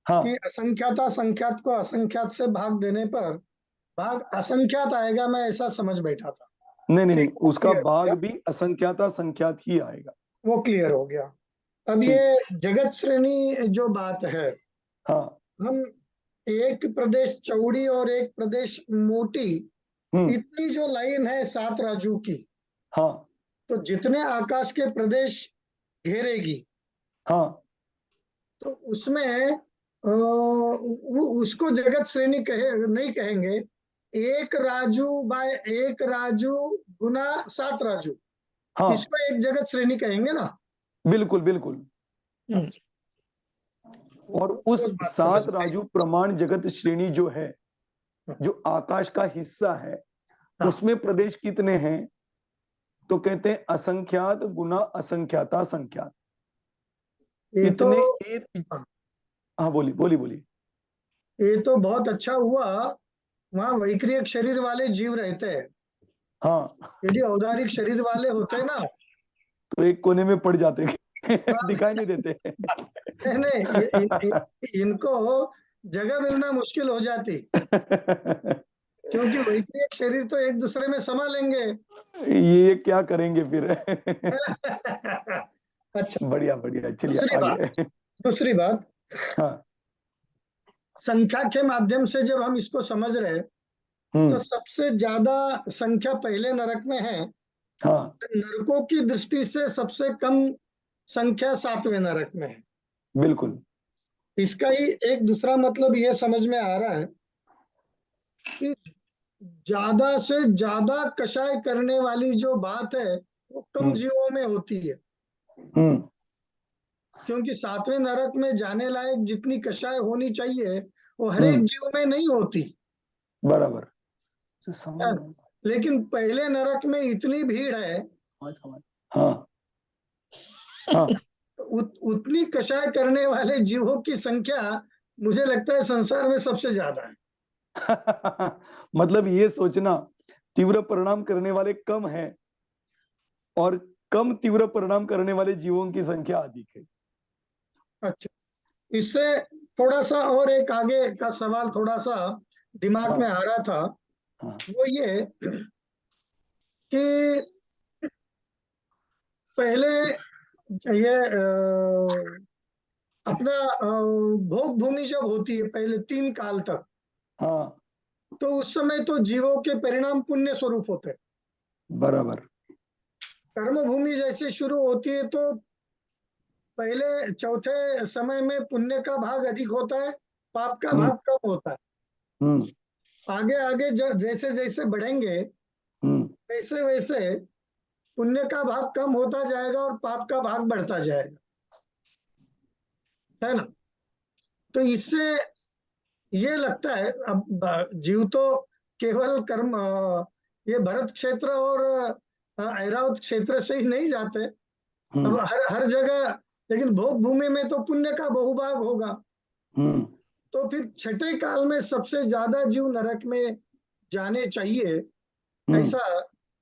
हाँ, कि असंख्यात असंख्यात को असंख्यात से भाग देने पर भाग असंख्यात आएगा, मैं ऐसा समझ बैठा था। नहीं नहीं नहीं, ठीक, वो उसका क्लियर हो भाग गया। भी असंख्याता संख्यात ही आएगा। वो क्लियर हो गया। अब ठीक। ये जगत श्रेणी जो बात है, हाँ। हम एक प्रदेश चौड़ी और एक प्रदेश मोटी, हम्म। इतनी जो लाइन है 7 राजू की, हाँ तो जितने आकाश के प्रदेश घेरेगी, हाँ तो उसमें उसको जगत श्रेणी नहीं कहेंगे। एक राजू बाय एक राजू गुना 7 राजू, हाँ, इसको एक जगत श्रेणी कहेंगे ना। बिल्कुल बिल्कुल। हम्म, और वो उस बात समझ 7 में आई। राजू प्रमाण जगत श्रेणी जो है, हाँ जो आकाश का हिस्सा है, हाँ, उसमें प्रदेश कितने हैं? तो कहते हैं असंख्यात गुना असंख्याता संख्यात। ये तो इतने एक। हाँ, हाँ, बोली बोली बोली। ये तो बहुत अच्छा हुआ, वहां वैक्रियक शरीर वाले जीव रहते हैं। हाँ, यदि औदारिक शरीर वाले होते ना, तो एक कोने में पड़ जाते हाँ, दिखाई नहीं देते। नहीं नहीं, इनको जगह मिलना मुश्किल हो जाती, क्योंकि वैक्रियक शरीर तो एक दूसरे में समा लेंगे। ये क्या करेंगे फिर? अच्छा, बढ़िया बढ़िया, चलिए दूसरी बात, आगे। हाँ। संख्या के माध्यम से जब हम इसको समझ रहे, तो हम्म। सबसे ज्यादा संख्या पहले नरक में है। हाँ, नरकों की दृष्टि से सबसे कम संख्या 7वें नरक में है। बिल्कुल। इसका ही एक दूसरा मतलब ये समझ में आ रहा है कि ज्यादा से ज्यादा कषाय करने वाली जो बात है वो कम हम्म जीवों में होती है, हम्म। क्योंकि 7वें नरक में जाने लायक जितनी कषाय होनी चाहिए वो हर एक हम्म। जीव में नहीं होती बराबर। है। लेकिन पहले नरक में इतनी भीड़ है, हाँ हाँ। उतनी कषाय करने वाले जीवों की संख्या मुझे लगता है संसार में सबसे ज्यादा है। मतलब ये सोचना, तीव्र परिणाम करने वाले कम हैं और कम तीव्र परिणाम करने वाले जीवों की संख्या अधिक है। अच्छा, इससे थोड़ा सा और एक आगे का सवाल थोड़ा सा दिमाग में हाँ आ रहा था, हाँ वो ये कि पहले ये अपना भोग भूमि जब होती है पहले 3 काल तक, हाँ। तो उस समय तो जीवों के परिणाम पुण्य स्वरूप होते हैं। बराबर। कर्म भूमि जैसे शुरू होती है तो पहले चौथे समय में पुण्य का भाग अधिक होता है, पाप का हम्म भाग कम होता है। हम्म आगे आगे जैसे जैसे बढ़ेंगे हम्म। वैसे वैसे पुण्य का भाग कम होता जाएगा और पाप का भाग बढ़ता जाएगा, है ना। तो इससे ये लगता है, अब जीव तो केवल कर्म ये भरत क्षेत्र और ऐरावत क्षेत्र से ही नहीं जाते, अब हम्म हर हर जगह, लेकिन भोग भूमि में तो पुण्य का बहुभाग होगा। हम्म। तो फिर छठे काल में सबसे ज्यादा जीव नरक में जाने चाहिए, ऐसा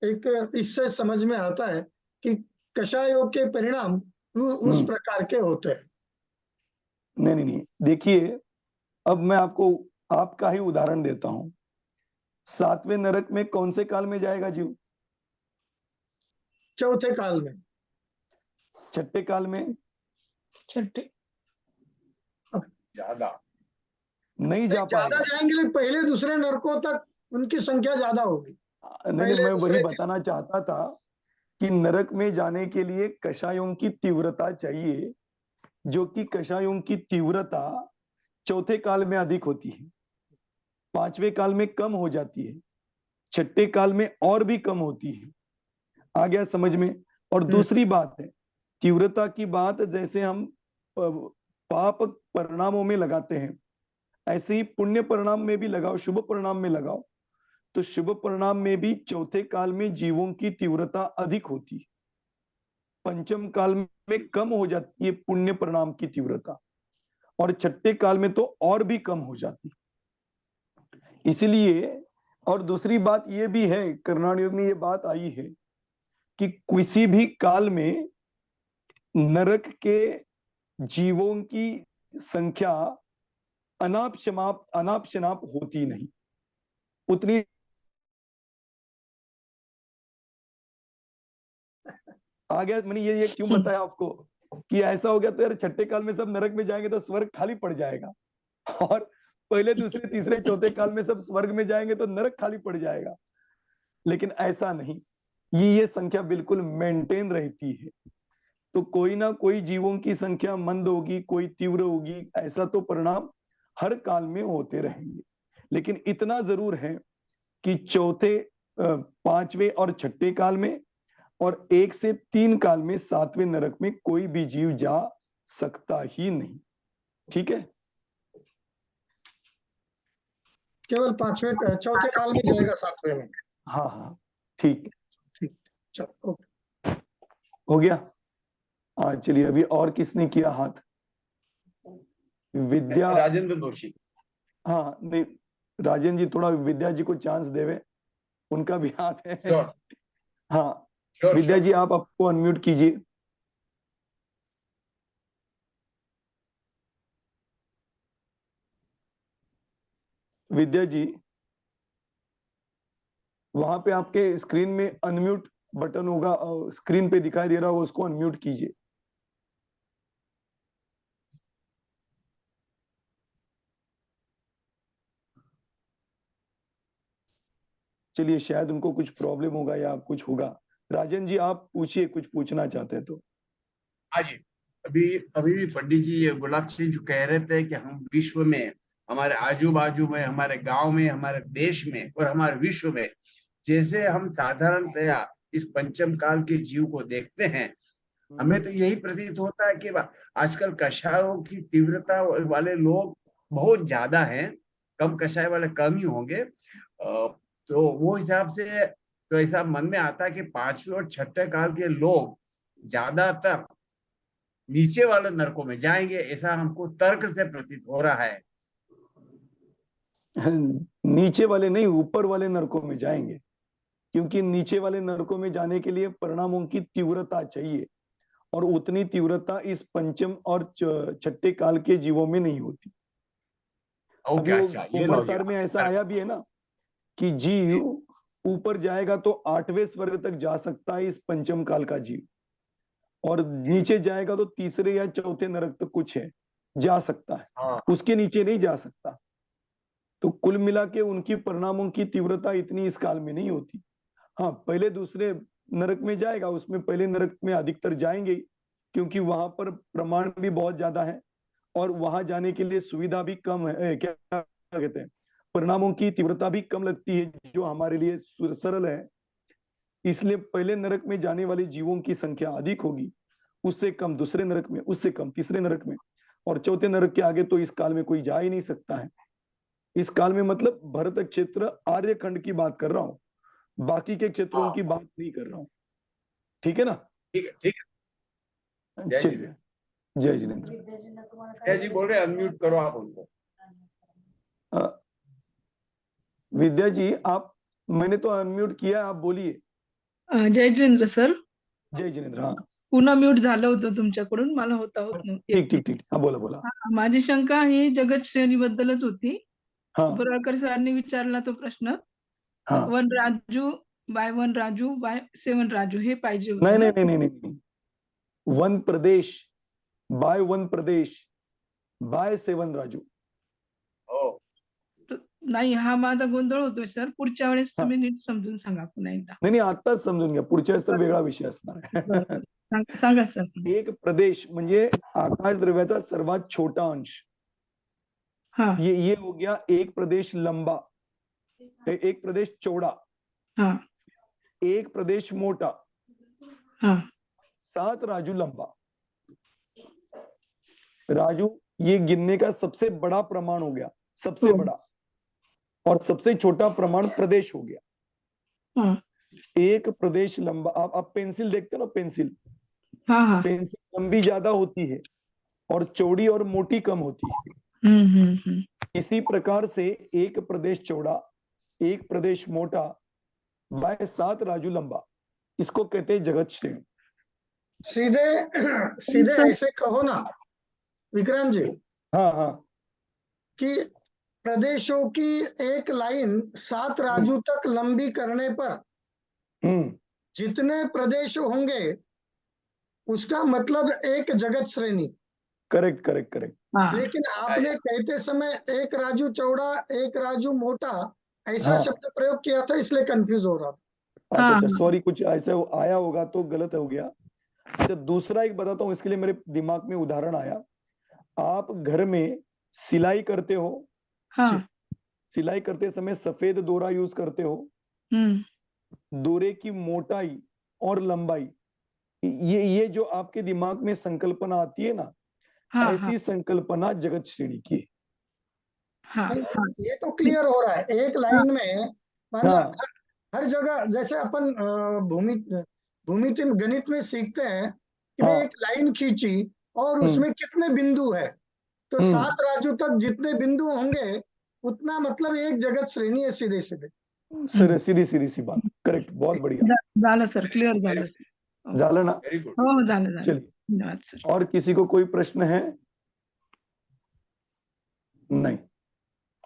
एक इससे समझ में आता है कि कषाय योग के परिणाम उस प्रकार के होते हैं। नहीं, देखिए, अब मैं आपको आपका ही उदाहरण देता हूं। 7वें नरक में कौन से काल में जाएगा जीव? चौथे काल में। छठे काल में छठे ज्यादा नहीं जा ज्यादा पाएगा। जाएंगे, लेकिन पहले दूसरे नरकों तक उनकी संख्या ज्यादा होगी। नहीं, मैं वही दूसरे बताना चाहता था कि नरक में जाने के लिए कषायों की तीव्रता चाहिए, जो कि कषायों की तीव्रता चौथे काल में अधिक होती है, 5वें काल में कम हो जाती है, छठे काल में और भी कम होती है। आ गया समझ में? और दूसरी बात है, तीव्रता की बात जैसे हम पाप परिणामों में लगाते हैं, ऐसे ही पुण्य परिणाम में भी लगाओ, शुभ परिणाम में लगाओ, तो शुभ परिणाम में भी चौथे काल में जीवों की तीव्रता अधिक होती है, पंचम काल में कम हो जाती है पुण्य परिणाम की तीव्रता, और छठे काल में तो और भी कम हो जाती। इसलिए, और दूसरी बात यह भी है, कर्णाण योग में यह बात आई है कि किसी भी काल में नरक के जीवों की संख्या अनाप शनाप होती नहीं, उतनी। आ गया? मैंने ये क्यों बताया आपको कि ऐसा हो गया तो यार छठे काल में सब नरक में जाएंगे तो स्वर्ग खाली पड़ जाएगा, और पहले दूसरे तीसरे चौथे काल में सब स्वर्ग में जाएंगे तो नरक खाली पड़ जाएगा। लेकिन ऐसा नहीं, ये संख्या बिल्कुल मेंटेन रहती है। तो कोई ना कोई जीवों की संख्या मंद होगी, कोई तीव्र होगी, ऐसा तो परिणाम हर काल में होते रहेंगे। लेकिन इतना जरूर है कि चौथे, 5वें और छठे काल में और 1 से 3 काल में 7वें नरक में कोई भी जीव जा सकता ही नहीं। ठीक है? केवल चौथे काल में जाएगा, 7वें में। हाँ, ठीक। चलो, ओके। हो गया? हाँ, चलिए, अभी और किसने किया हाथ? विद्या, राजेंद्र दोषी। हाँ, नहीं, राजेंद्र जी थोड़ा विद्या जी को चांस देवे, उनका भी हाथ है। श्योर, हाँ, श्योर, विद्या श्योर। जी आप आपको अनम्यूट कीजिए। विद्या जी, वहां पे आपके स्क्रीन में अनम्यूट बटन होगा, स्क्रीन पे दिखाई दे रहा होगा, उसको अनम्यूट कीजिए। चलिए, शायद उनको कुछ प्रॉब्लम होगा या कुछ होगा। राजन जी, आप पूछिए, कुछ पूछना चाहते हैं तो। हाँ जी, अभी भी पंडित जी ये गुलाब सिंह जो कह रहे थे कि हम विश्व में, हमारे आजू बाजू में, हमारे गांव में, हमारे देश में और हमारे विश्व में, जैसे हम साधारणतया इस पंचम काल के जीव को देखते हैं, हमें तो यही प्रतीत होता है कि आजकल कषायों की तीव्रता वाले लोग बहुत ज्यादा हैं, कम कषाय वाले कम ही होंगे। तो वो हिसाब से तो ऐसा मन में आता है कि 5वें और छठे काल के लोग ज्यादातर नीचे वाले नरकों में जाएंगे, ऐसा हमको तर्क से प्रतीत हो रहा है। नीचे वाले नहीं, ऊपर वाले नरकों में जाएंगे, क्योंकि नीचे वाले नरकों में जाने के लिए परिणामों की तीव्रता चाहिए, और उतनी तीव्रता इस पंचम और छठे काल के जीवों में नहीं होती। अभी ओके, वो अच्छा, ये कोमल सार में ऐसा लॉजिक। आया भी है ना कि जीव ऊपर जाएगा तो 8वें स्वर्ग तक जा सकता है इस पंचम काल का जीव, और नीचे जाएगा तो तीसरे या चौथे नरक तक कुछ है, जा सकता है, हाँ, उसके नीचे नहीं जा सकता। तो कुल मिला के उनकी परिणामों की तीव्रता इतनी इस काल में नहीं होती। हाँ, पहले दूसरे नरक में जाएगा, उसमें पहले नरक में अधिकतर जाएंगे, क्योंकि वहां पर प्रमाण भी बहुत ज्यादा है, और वहां जाने के लिए सुविधा भी कम है, क्या कहते हैं, परिणामों की तीव्रता भी कम लगती है, जो हमारे लिए सरल है। इसलिए पहले नरक में जाने वाले जीवों की संख्या अधिक होगी, उससे कम दूसरे नरक में, उससे कम तीसरे नरक में, और चौथे नरक के आगे तो इस काल में कोई जा ही नहीं सकता है। इस काल में मतलब भरत क्षेत्र आर्य खंड की बात कर रहा हूं, बाकी के क्षेत्रों की बात नहीं कर रहा हूं। ठीक है ना? ठीक है, ठीक है। जय चलिए, जय जिनेन्द्र। जी बोल रहे, अनम्यूट करो आप उनको। विद्या जी आप, मैंने तो अनम्यूट किया, आप बोलिए। जय जिनेंद्र सर, जय जिनेंद्र। हाँ पुन्हा म्यूट झालं होतं तुमच्याकडून, मला होता होत नव्हती. ठीक ठीक ठीक, हाँ बोला बोला. माझी शंका ही जगत श्रेणी बद्दलच होती. हाँ पराळकर सरांनी विचारला तो प्रश्न, हाँ 1 राजू बाय 1 राजू बाय 7 राजू हे पाहिजे होतं. नहीं नहीं नहीं नहीं नहीं, 1 प्रदेश बाय 1 प्रदेश बाय 7 राजू. नाही, हा माझा गोंधळ होतोय सर. पुढच्या वेळेस तुम्ही नीट समजून सांगा पुन्हा एकदा. नहीं नहीं आताच समजून घ्या, पुढच्या वेळेस तर वेगळा विषय असणार आहे. सांगा सर. एक प्रदेश म्हणजे आकाश द्रव्याचा सर्वात छोटा अंश. हाँ ये हो गया एक प्रदेश लंबा, एक प्रदेश चौड़ा, हाँ एक प्रदेश मोटा, हाँ 7 राजू लंबा. राजू ये गिनने का सबसे बड़ा प्रमाण हो गया, सबसे बड़ा, और सबसे छोटा प्रमाण प्रदेश हो गया. हाँ एक प्रदेश लंबा, आप पेंसिल देखते हो ना, पेंसिल, हाँ हाँ. पेंसिल लंबी ज्यादा होती है और चौड़ी और मोटी कम होती है. इसी प्रकार से एक प्रदेश चौड़ा, एक प्रदेश मोटा बाय 7 राजू लंबा, इसको कहते हैं जगत श्रेणी. सीधे सीधे ऐसे कहो ना विक्रांत जी, हाँ हाँ कि प्रदेशों की एक लाइन 7 राजू तक लंबी करने पर जितने प्रदेश होंगे उसका मतलब एक जगत श्रेणी. Correct correct correct. लेकिन आपने कहते समय एक राजू चौड़ा एक राजू मोटा ऐसा हाँ. शब्द प्रयोग किया था, इसलिए कंफ्यूज हो रहा था. अच्छा अच्छा, सॉरी, कुछ ऐसा आया होगा तो गलत हो गया. अच्छा, दूसरा एक बताता हूँ, इसके लिए मेरे दिमाग में उदाहरण आया. आप घर में सिलाई करते हो, हाँ. सिलाई करते समय सफेद डोरा यूज करते हो. डोरे की मोटाई और लंबाई, ये जो आपके दिमाग में संकल्पना आती है ना, हाँ, ऐसी संकल्पना जगत श्रेणी की है. हाँ, ये तो क्लियर हो रहा है. एक लाइन में मतलब हर जगह, जैसे अपन भूमिति गणित में सीखते हैं कि भाई एक लाइन खींची और उसमें कितने बिंदु है, तो 7 राजू तक जितने बिंदु होंगे उतना मतलब एक जगत श्रेणी है. सीधे सीधे सर, सीधी सीधी सी बात. करेक्ट, बहुत बढ़िया. झालं सर, क्लिअर झालं सर. झालं ना. Very good. हो झालं. चलिए, धन्यवाद सर. और किसी को कोई प्रश्न है? नहीं.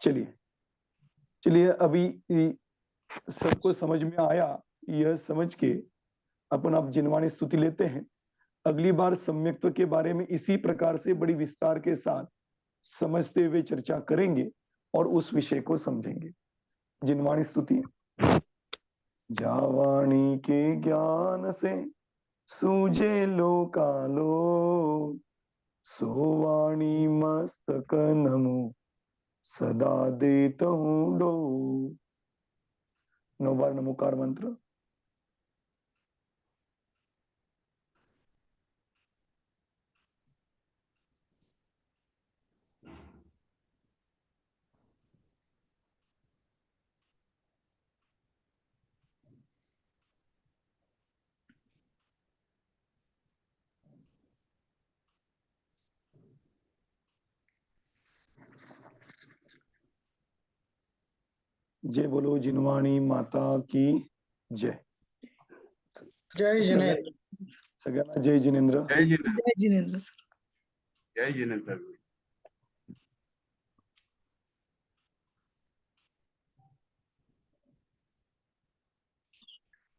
चलिए अभी सबको समझ में आया. यह समझ के अपन अब जिनवाणी स्तुति लेते हैं. अगली बार सम्यक्त्व के बारे में इसी प्रकार से बड़ी विस्तार के साथ समझते हुए चर्चा करेंगे और उस विषय को समझेंगे. जिनवाणी स्तुति. जावाणी के ज्ञान से सूझे लोकालो, सोवाणी मस्तक नमो सदा देत हूँ डो. 9 बार नमोकार मंत्र. जय बोलो जिनवाणी माता की जय. जय जिनेंद्र. सगळ्यांना जय जिनेंद्र. जय जिनेंद्र. जय जिनेंद्र सर. जय जिनेंद्र सर.